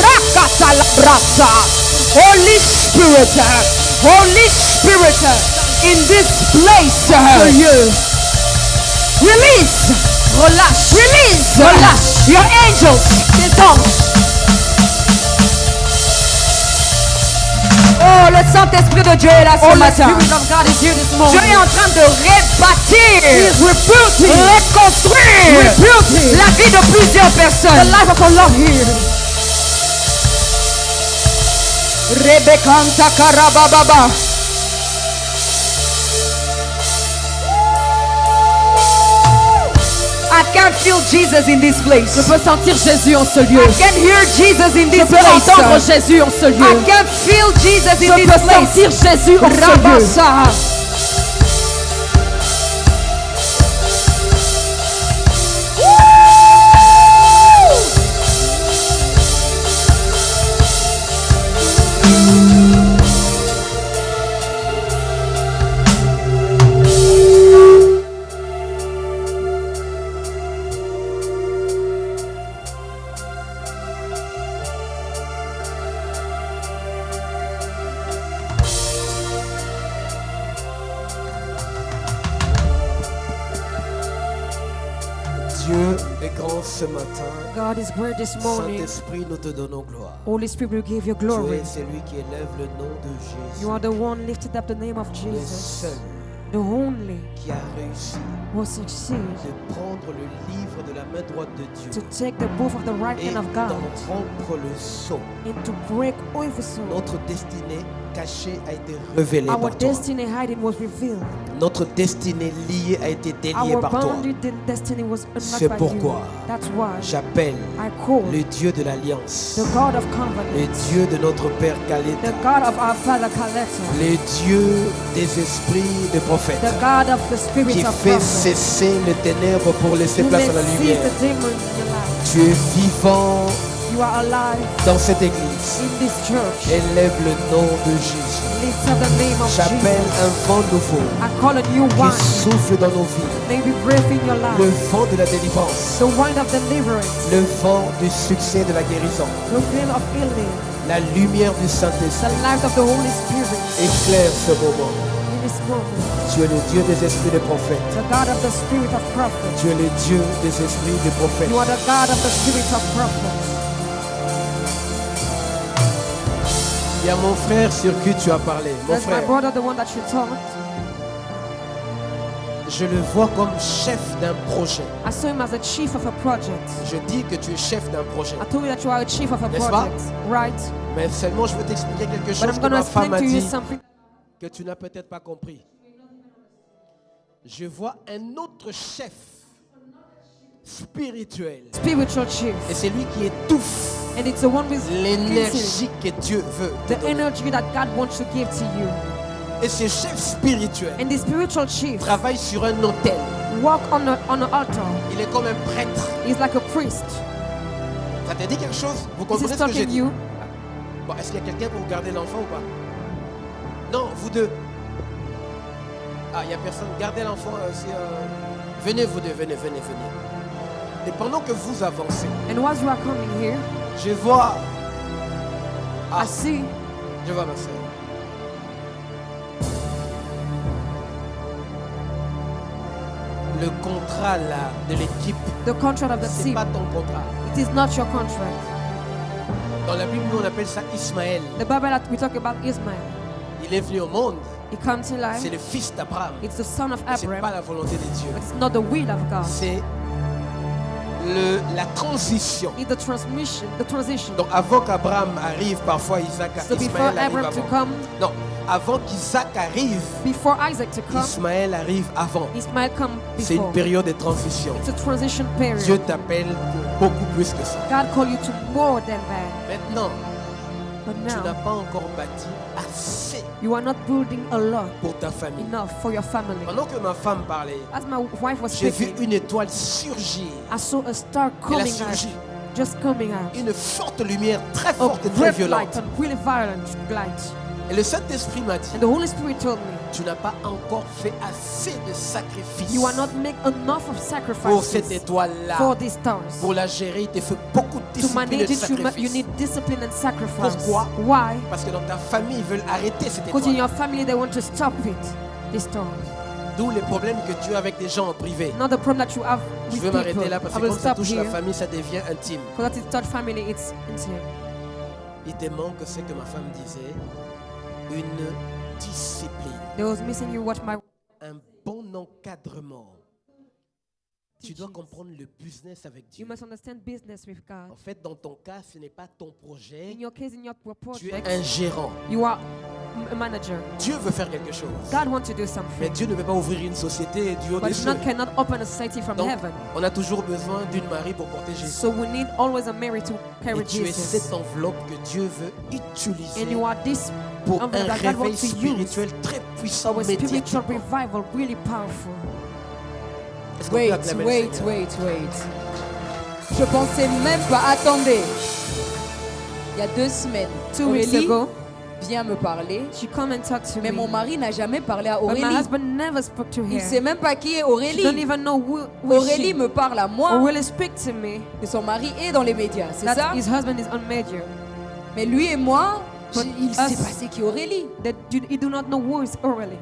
Rakata la brassa. Holy Spirit. Holy Spirit. In this place. Release. Relâche. Release. Relâche. Your angels. Tes anges. Oh, le Saint Saint-Esprit de Dieu est là ce Holy matin. Spirit of God is here this Dieu morning. est en train de He rebâtir, is rebuilding, reconstruire rebuilding la vie de plusieurs the personnes. life of a lot here. Rebekanta karabababa. I can't feel Jesus in this place. Je peux sentir Jésus en ce lieu. I can hear Jesus in Je this peux entendre place. Jésus en ce I lieu. can feel Jesus in Je this peux place. sentir Jésus en ce lieu. Rabasa. Dieu est grand ce matin. God is great this morning. Saint-Esprit, nous te donnons gloire. Holy Spirit will give you Tu glory. es celui qui élève le nom de Jésus. You are the one lifted up the name of Le Jesus. seul The only qui a réussi who succeeds de prendre le livre de la main droite de to Dieu take the book of the right et hand of d'en God rompre le sceau. and to break every soul. Notre destinée cachée a été révélée Our par toi. destiny hiding was revealed. Notre destinée liée a été déliée Our par toi. bounded destiny was C'est unlocked by you. pourquoi That's why J'appelle I call le Dieu de l'Alliance, the God of le covenant, Dieu de notre Père the Kaleta, God of our Father Kaleta, le Dieu des esprits de prophètes, the God of the qui spirits of fait prophets, cesser les ténèbres pour laisser who place may à la seize lumière. the demons in your life. Tu es vivant You are alive dans cette église. in this church. Élève le nom de Jésus. Lift up the name of J'appelle Jesus. un vent nouveau I call a new qui wine. souffle dans nos vies. May we breathe in your Le life. vent de la délivrance, The wine of deliverance. le vent du succès de la guérison, The wind of healing. la lumière du The Saint-Esprit. light of the Holy Spirit. Éclaire ce moment. In this moment. Tu es le Dieu des esprits des prophètes. The God of the spirit of prophets. Tu es le Dieu des esprits des prophètes. You are the God of the spirit of prophets. Il y a mon frère sur qui tu as parlé. Mon That's my frère, brother, the one that you taught. je le vois comme chef d'un projet. I saw him as the chief of a project. Je dis que tu es chef d'un projet. I told you that you are a chief of a N'est-ce pas? project, right? Mais seulement je veux t'expliquer quelque But chose I'm que going to ma femme explain a to you dit something. que tu n'as peut-être pas compris. Je vois un autre chef spirituel. Spiritual chief. Et c'est lui qui étouffe And it's the one with l'énergie que Dieu veut te the donner. energy that God wants to give to you. Et ce chef spirituel And the spiritual chief travaille sur un autel. walk on an altar. Il est comme un prêtre. He's like a priest. Ça te dit quelque chose? Vous Is comprenez he ce que j'ai stalking dit? you? Bon, est-ce qu'il y a quelqu'un pour vous garder l'enfant ou pas? Non, vous deux. Ah, il n'y a personne. Gardez l'enfant aussi. Venez, vous deux, venez. Et pendant que vous avancez, And whilst you are coming here, je vois. Ah, I see je vois ma soeur. Le contrat là de l'équipe, the contract of the c'est team. pas ton contrat. It is not your contract. Dans la Bible, nous on appelle ça Ismaël. The Bible that we talk about Ismail. Il est venu au monde. He comes to C'est life. le fils d'Abraham. It's the son of C'est pas Abraham, la volonté de Dieu. but it's not the will of God. C'est la transition. It's the transition. Donc avant qu'Abraham arrive, parfois Isaac, So before Ismaël arrive Abraham to avant. come, Non, avant qu'Isaac arrive, before Isaac to come, Ismaël arrive avant. Ismail come C'est une before. période de transition. It's a transition Dieu period. t'appelle pour beaucoup plus que ça. God called you to more than that. Maintenant, But tu n'as now, pas encore bâti assez you are not building a lot pour ta famille. enough for your family. Pendant que ma femme parlait, As my wife was j'ai vu speaking, une étoile surgir. I saw a star Elle a coming out, surgi. just coming out. Une forte lumière, très A forte et très great violente. light, a really violent light. Et le Saint-Esprit m'a dit, And the Holy Spirit told me, tu n'as pas encore fait assez de sacrifices you are not making enough of pour cette sacrifices étoile-là. for these stars. Pour la gérer, il te faut beaucoup de To discipline et manage de it, you sacrifices. need discipline and sacrifice. Pourquoi? Why? Parce que dans ta famille, ils veulent arrêter cette Because in étoile. your family they want to stop it, these stars. D'où les problèmes que tu as avec des gens en privé. Not the problem that you have Je with veux people. m'arrêter là parce I que will quand ça stop touche la here. famille, ça devient intime. Because that is third family, it's intimate. Il te manque ce que ma femme disait. une discipline, There was missing you watch my un bon encadrement. Tu dois comprendre le business avec You Dieu. must understand business with En God. fait, dans ton cas, ce n'est pas ton projet. In your case, in your Tu es project, un gérant. you are a manager. Dieu veut faire quelque chose. God wants to do Mais something. Dieu ne peut pas ouvrir une société du haut des But cieux. God cannot open a society from Donc, heaven. on a toujours besoin d'une Marie pour porter Jésus. So we need always a Mary to carry Et tu es Jesus. cette enveloppe que Dieu veut utiliser And you are this pour un envelope that God réveil wants to use spirituel très puissant, for a spiritual médiatiquement. revival, really powerful. Est-ce qu'on peut Wait, acclamer le wait, Seigneur? wait. Je pensais même pas. Attendez. Il y a 2 semaines, 2 weeks Aurélie ago, vient me parler, she come and talk to mais me. mon mari n'a jamais parlé à But my Aurélie. husband never spoke to Il her. sait même pas qui est She don't Aurélie. even know who is Aurélie she. me parle à moi Aurélie speak to me que son mari est dans les médias, c'est that ça? his husband is on major. Mais lui et moi, But il us- sait pas c'est qui Aurélie. That you do not know who is Aurélie.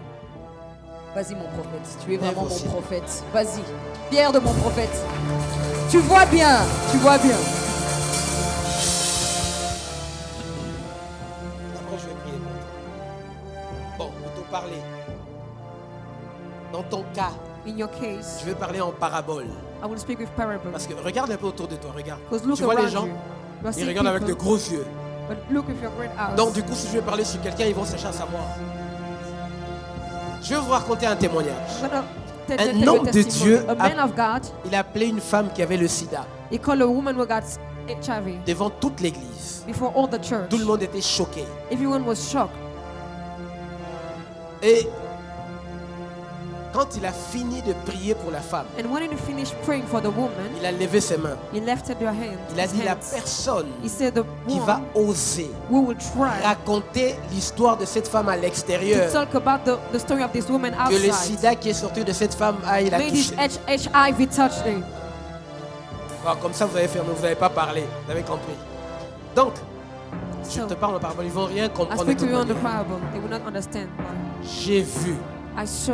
Vas-y mon prophète, tu es vraiment aussi. mon prophète. Vas-y, fier de mon prophète. Tu vois bien, tu vois bien. Après, je vais prier pour toi. Bon, plutôt parler. Dans ton cas, In your case, je vais parler en parabole. I will speak with parables. Parce que regarde un peu autour de toi, regarde. Because look Tu vois les around gens, you. You are ils seeing regardent avec de people, gros yeux. but look with your great eyes. Donc du coup, si je vais parler sur quelqu'un, ils vont chercher à savoir. Je vais vous raconter un témoignage. I'm gonna tell Un you a homme de testimony. Dieu A man a- of God, Il a appelé une femme qui avait le sida he called a woman who got HIV devant toute l'église. before all the church. Tout le monde était choqué. Everyone was shocked. Et quand il a fini de prier pour la femme, And when he finished praying for the woman, il a levé ses mains. he lifted their hand. Il a his dit la hands. personne He said the qui va one oser who will try raconter l'histoire de cette femme à to l'extérieur, talk about the story of this woman que le outside. sida qui est sorti de cette femme aille la Made his toucher. HIV touched him. Bon, comme ça, vous avez fermé, vous n'avez pas parlé. Vous avez compris. Donc, je So, te parle en parabole, ils vont rien I comprendre. de speak to toute you on the manière. parable. They will not understand. J'ai vu I saw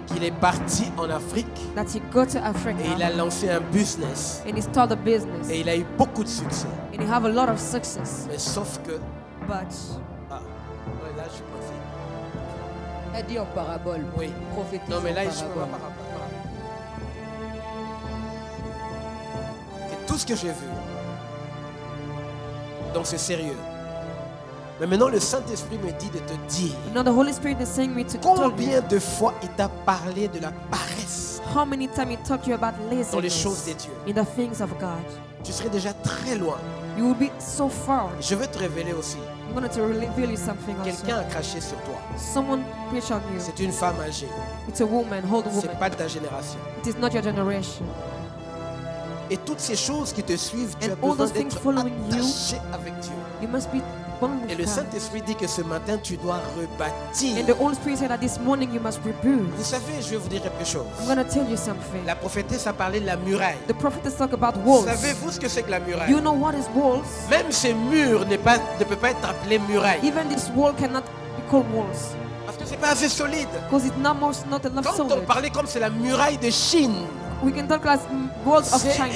qu'il est parti en Afrique that he go to Africa et il a lancé un business and he started a business et il a eu beaucoup de succès. and he have a lot of success. Mais sauf que, But ah, ouais, là je suis coincé. A dit en parabole. Oui. Prophétise Non, mais en là je peux pas parabole. C'est tout ce que j'ai vu. Donc c'est sérieux. Mais maintenant le Saint-Esprit me dit de te dire now the Holy Spirit is saying me to tell you combien de fois il t'a parlé de la paresse how many times he talked to you about dans les choses laziness des dieux. in the things of God. Tu serais déjà très loin. You will be so far. Je veux te révéler aussi. I'm going to reveal you something Quelqu'un also. a craché sur toi. Someone preach on you. C'est une femme âgée. It's a woman, old C'est woman. pas de ta génération. It is not your generation. Et toutes ces choses qui te suivent, tu And as all besoin those things d'être following you, attaché avec Dieu. You must be born Et with le God. Saint-Esprit dit que ce matin, tu dois rebâtir. And the Holy Spirit said that this morning you must rebuild. Vous savez, je vais vous dire quelque chose. I'm going to tell you something. La prophétesse a parlé de la muraille. The prophet has talked about walls. Savez-vous ce que c'est que la muraille? You know what is walls? Même ces murs ne peut pas être appelé muraille. Even this wall cannot be called walls Parce que c'est pas assez solide. because it's not enough Quand on solid. parlait comme c'est la muraille de Chine, We can talk as walls of c'est China.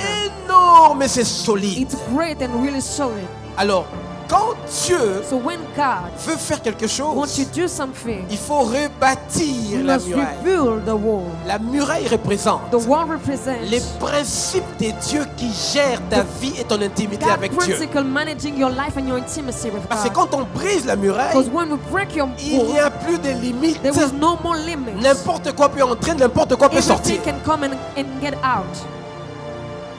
énorme et c'est solide. It's great and really solid. Alors, quand Dieu So when God veut faire quelque wants chose, you to do something, il faut rebâtir you la must muraille. rebuild the wall. La muraille représente The wall represents les principes des dieux qui gèrent ta vie et ton intimité God avec Dieu. principle managing your life and your intimacy with Parce que God. quand on brise la muraille, Because when we break your il n'y wall, a plus de limites. there is no more limits. N'importe quoi peut entrer, n'importe quoi peut sortir. Everything can come and get out.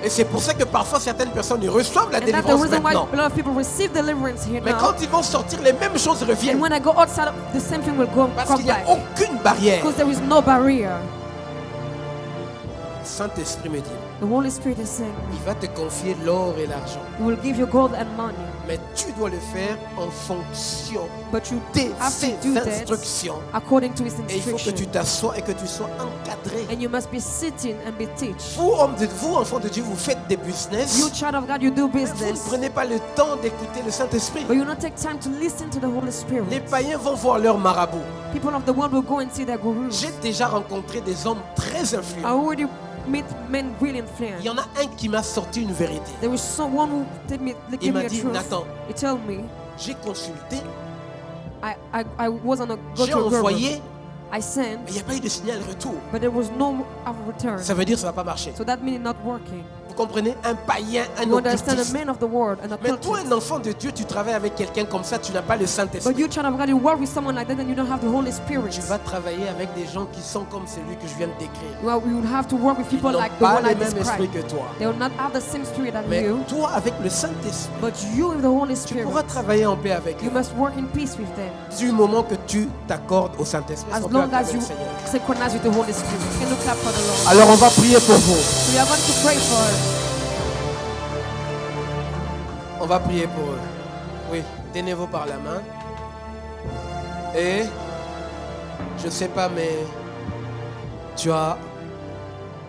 Et c'est pour ça que parfois certaines personnes ils reçoivent la And that's the délivrance reason why maintenant. a lot of people receive deliverance here Mais now. quand ils vont sortir, les mêmes choses And reviennent. when I go outside, the same thing will go Parce come qu'il n'y a back. aucune barrière. Because there is no barrier. Saint-Esprit me dit, The Holy Spirit is saying, il va te confier l'or et l'argent. He will give you gold and money. Mais tu dois le faire en fonction But you de have ses to do that instructions. according to His Et il faut que instruction. tu t'assoies et que tu sois encadré. And you must be sitting and be teach. Vous, enfants de Dieu, vous faites des business. You, child of God, you do Mais vous ne business. prenez pas le temps d'écouter le Saint-Esprit. But you not take time to listen to the Holy Spirit. Les païens vont voir leur marabout. People of the world will go and see their gurus. J'ai déjà rencontré des hommes très I influents. already meet men really Il y influent. en a un qui m'a sorti une vérité. There is someone who Il gave m'a me a dit, truth. Nathan, He tell me, j'ai consulté I I was on a go J'ai to a river. envoyé, I sent, mais il n'y a pas eu de signal retour. but there was no return. Ça veut dire que ça ne va pas marcher. So that means not working. Vous comprenez? Un païen, un You understand, a occultiste. man of the world, an Mais toi, occultist. un enfant de Dieu, tu travailles avec quelqu'un comme ça, tu n'as pas le But Saint-Esprit. you child of God, you work with someone like that and you don't have the Holy Spirit. Tu vas travailler avec des gens qui sont comme celui que je viens de décrire. Well, you will have to work with Ils people n'ont like the pas one I le même esprit described. que toi. They will not have the same spirit as Mais you, toi, avec le Saint-Esprit, but you with the Holy tu Spirit, pourras travailler en paix avec you eux. must work in peace with them. Du moment que tu t'accordes au Saint-Esprit. Est-ce As qu'on peut long acclamer as le you Seigneur? synchronize with the Holy Spirit. Can you clap for the Lord? Alors, on va prier pour vous. We are going to pray for us. On va prier pour eux. Oui, tenez-vous par la main. Et, je ne sais pas, mais tu as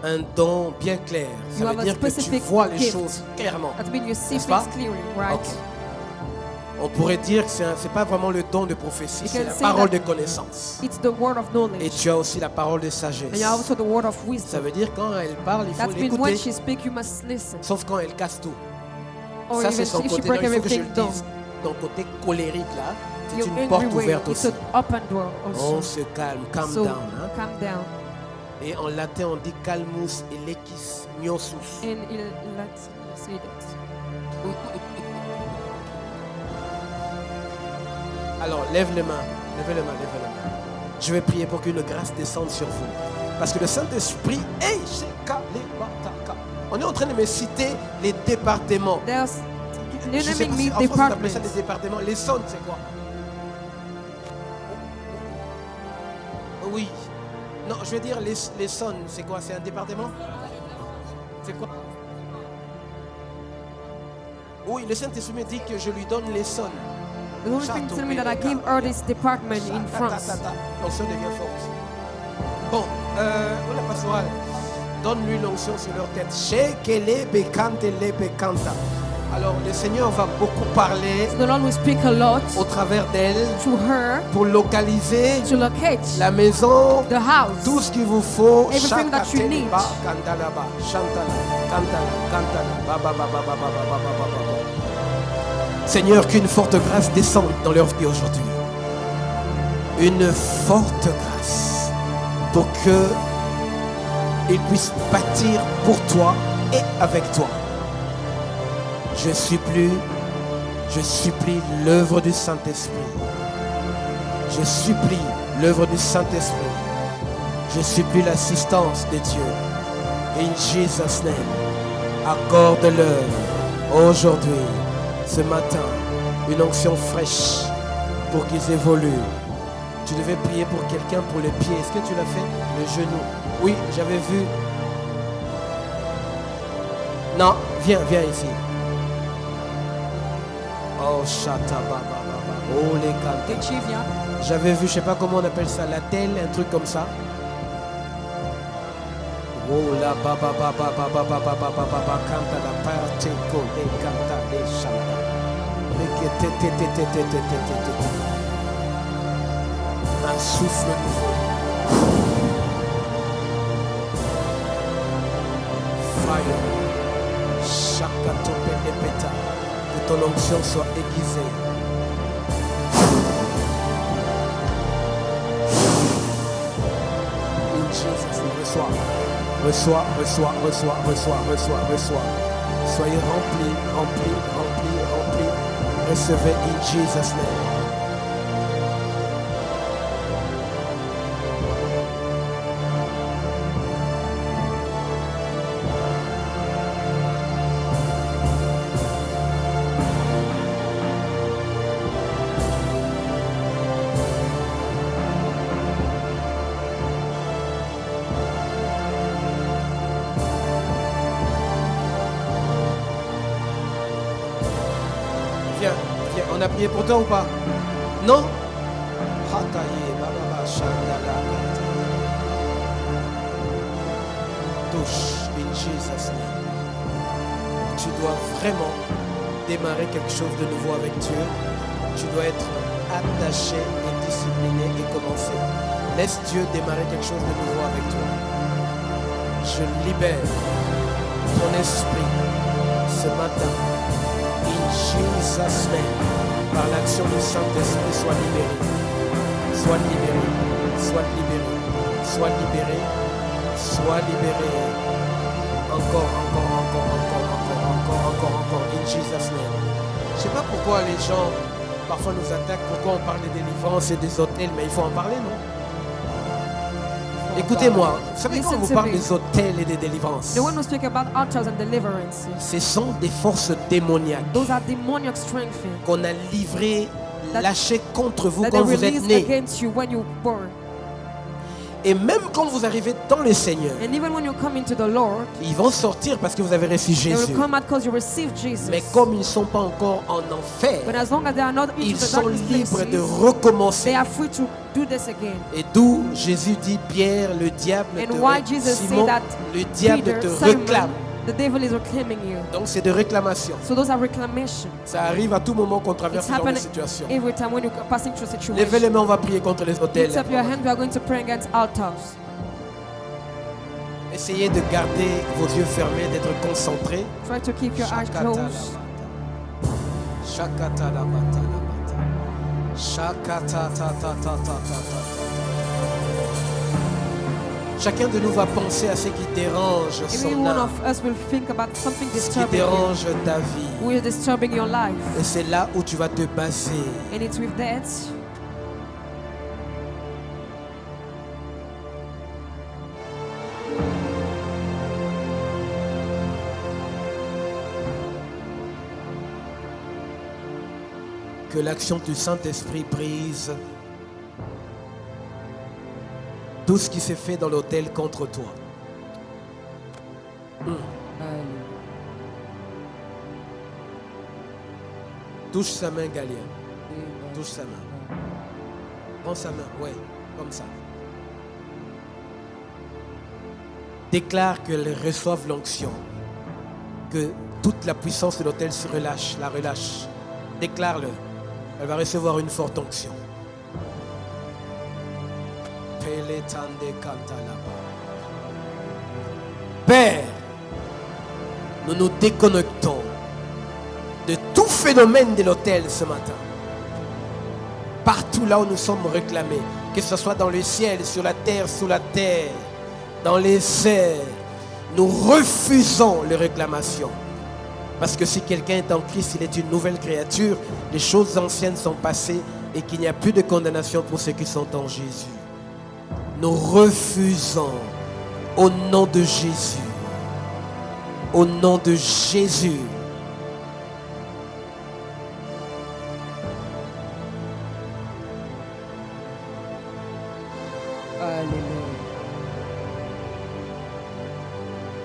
un don bien clair. You Ça have veut a dire que tu specific vois les gift. choses clairement. That means you see N'est-ce pas? things clearly, right? Ok. On pourrait dire que c'est pas vraiment le don de prophétie, You c'est can la say parole that de connaissance. It's the word of Et knowledge. tu as aussi la parole de And sagesse. you have also the word of Ça wisdom. veut dire quand elle parle, il faut That means when l'écouter. she speaks, you must listen. Sauf quand elle casse tout. Or Ça, even c'est son if she côté. Non, break il faut que je le everything down. dise. Ton côté colérique, là, c'est Your une angry porte way, ouverte it's aussi. an open door On also. se calme, calm So, down. Hein. calm down. Et en latin, on dit calmus elequis gnosus. And let's say that. Alors, lève les mains. Lève les mains, lève les mains. Je vais prier pour qu'une grâce descende sur vous. Parce que le Saint-Esprit, on est en train de me citer les départements. There's Je sais naming pas si me en France on appelle departments. ça des départements. Les zones, c'est quoi? Oui. Non, je veux dire les zones, c'est quoi? C'est un département? C'est quoi? Oui, le Saint-Esprit me dit que je lui donne les zones. The Holy Spirit told me that I gave her this department in France. L'onction devient forte. Bon, la pastorale, donne-lui l'onction sur leur tête. Shekele bekante le bekanta. Alors, le Seigneur va beaucoup parler So the Lord will speak a lot au travers d'elle to her pour localiser to locate la maison, the house. tout ce qu'il vous faut. Everything that you need. Shakateleba, kandalaba, shantala, kantala, kantala, ba, ba, ba, ba, ba, ba, ba, ba, ba, ba, ba. Seigneur, qu'une forte grâce descende dans leur vie aujourd'hui. Une forte grâce pour qu'ils puissent bâtir pour toi et avec toi. Je supplie l'œuvre du Saint-Esprit. Je supplie l'œuvre du Saint-Esprit. Je supplie l'assistance de Dieu. In Jesus' name, accorde-leur aujourd'hui, ce matin, une onction fraîche pour qu'ils évoluent. Tu devais prier pour quelqu'un pour le pied. Est-ce que tu l'as fait? Le genou. Oui, j'avais vu. Non, viens ici. Oh, chata baba baba. Oh, les cantes. Richie, viens. J'avais vu, je sais pas comment on appelle ça, la telle, un truc comme ça. Oh la baba baba baba baba baba baba canta la parte con les canta les chanta. Un souffle nouveau. Fire. Chakato peta. Que ton onction soit aiguisée. In Jesus, reçois. Soyez remplis. Recevez in Jesus' name. Viens, on a prié pour toi ou pas? Non? Touche in Jesus' name. Tu dois vraiment démarrer quelque chose de nouveau avec Dieu. Tu dois être attaché et discipliné et commencer. Laisse Dieu démarrer quelque chose de nouveau avec toi. Je libère ton esprit ce matin. In Jesus' name. par l'action du Saint-Esprit, sois libéré. Sois libéré. Sois libéré. Sois libéré. Sois libéré. Encore. In Jesus' name. Je ne sais pas pourquoi les gens parfois nous attaquent, pourquoi on parle des délivrances et des hôtels, mais il faut en parler, non? Écoutez-moi, vous savez quand on vous parle des hôtels et des délivrances, The one who speak about altars and deliverance, ce sont des forces démoniaques those are demoniac strength qu'on a livrées, lâchées contre vous that quand they vous êtes release nés. against you when you born. Et même quand vous arrivez dans le Seigneur, And even when you come into the Lord, ils vont sortir parce que vous avez reçu they will Jésus. come out because you received Jesus. Mais comme ils ne sont pas encore en enfer, But as long as they are not into ils the sont darkness libres de places, recommencer. they are free to do this again. Et d'où Jésus dit, Pierre, le diable And te why Jesus Simon, said that le diable Peter, te Simon, réclame. the devil is reclaiming you. Donc c'est de réclamation. So those are reclamation. Ça arrive à tout moment qu'on traverse It's ce genre de happening situation. every time when you're passing through a situation. Levez les mains, on va prier contre les hôtels. Lift up your hand, we are going to pray against altars. Essayez de garder vos yeux fermés, d'être concentrés. Try to keep your eyes closed. Chacun de nous va penser à ce qui dérange Every son one âme, of us will think about something ce qui disturbing you, dérange ta vie. who is disturbing your life. Et c'est là où tu vas te baser. And it's with that Que l'action du Saint-Esprit brise tout ce qui s'est fait dans l'autel contre toi. Touche sa main, Galien. Touche sa main. Prends sa main, ouais, comme ça. Déclare qu'elle reçoive l'onction. Que toute la puissance de l'autel se relâche, la relâche. Déclare-le. Elle va recevoir une forte onction. Père, nous nous déconnectons de tout phénomène de l'autel ce matin. Partout là où nous sommes réclamés, que ce soit dans le ciel, sur la terre, sous la terre, dans les airs, nous refusons les réclamations. Parce que si quelqu'un est en Christ, il est une nouvelle créature. Les choses anciennes sont passées et qu'il n'y a plus de condamnation pour ceux qui sont en Jésus. Nous refusons au nom de Jésus. Au nom de Jésus. Alléluia.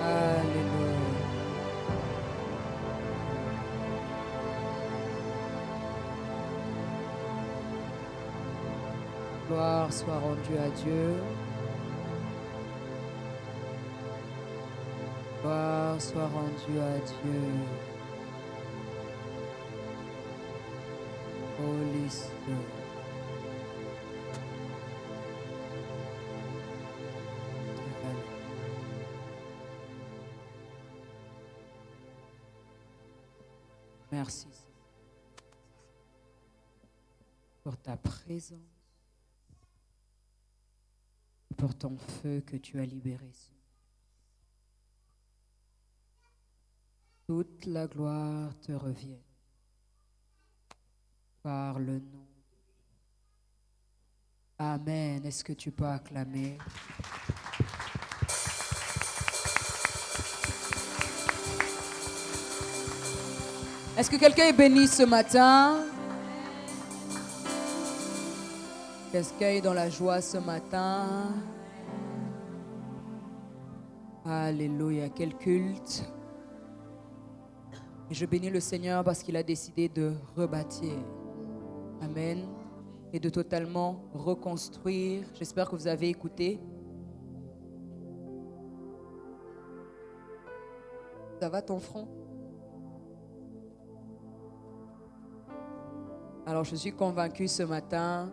Alléluia. Gloire soit rendue à Dieu. Gloire soit rendue à Dieu. Holy Spirit. Merci pour ta présence, pour ton feu que tu as libéré. Toute la gloire te revient par le nom. Amen. Est-ce que tu peux acclamer? Est-ce que quelqu'un est béni ce matin? Quelqu'un est dans la joie ce matin? Alléluia. Quel culte! Et je bénis le Seigneur parce qu'il a décidé de rebâtir. Amen. Et de totalement reconstruire. J'espère que vous avez écouté. Ça va ton front? Alors je suis convaincue ce matin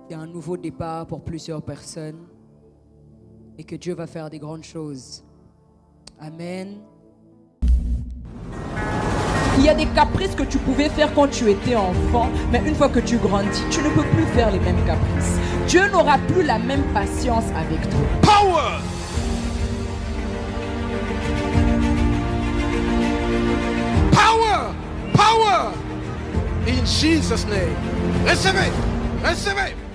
qu'il y a un nouveau départ pour plusieurs personnes et que Dieu va faire des grandes choses. Amen. Il y a des caprices que tu pouvais faire quand tu étais enfant, mais une fois que tu grandis, tu ne peux plus faire les mêmes caprices. Dieu n'aura plus la même patience avec toi. Power. Power. Power. In Jesus' name. Recevez. Recevez.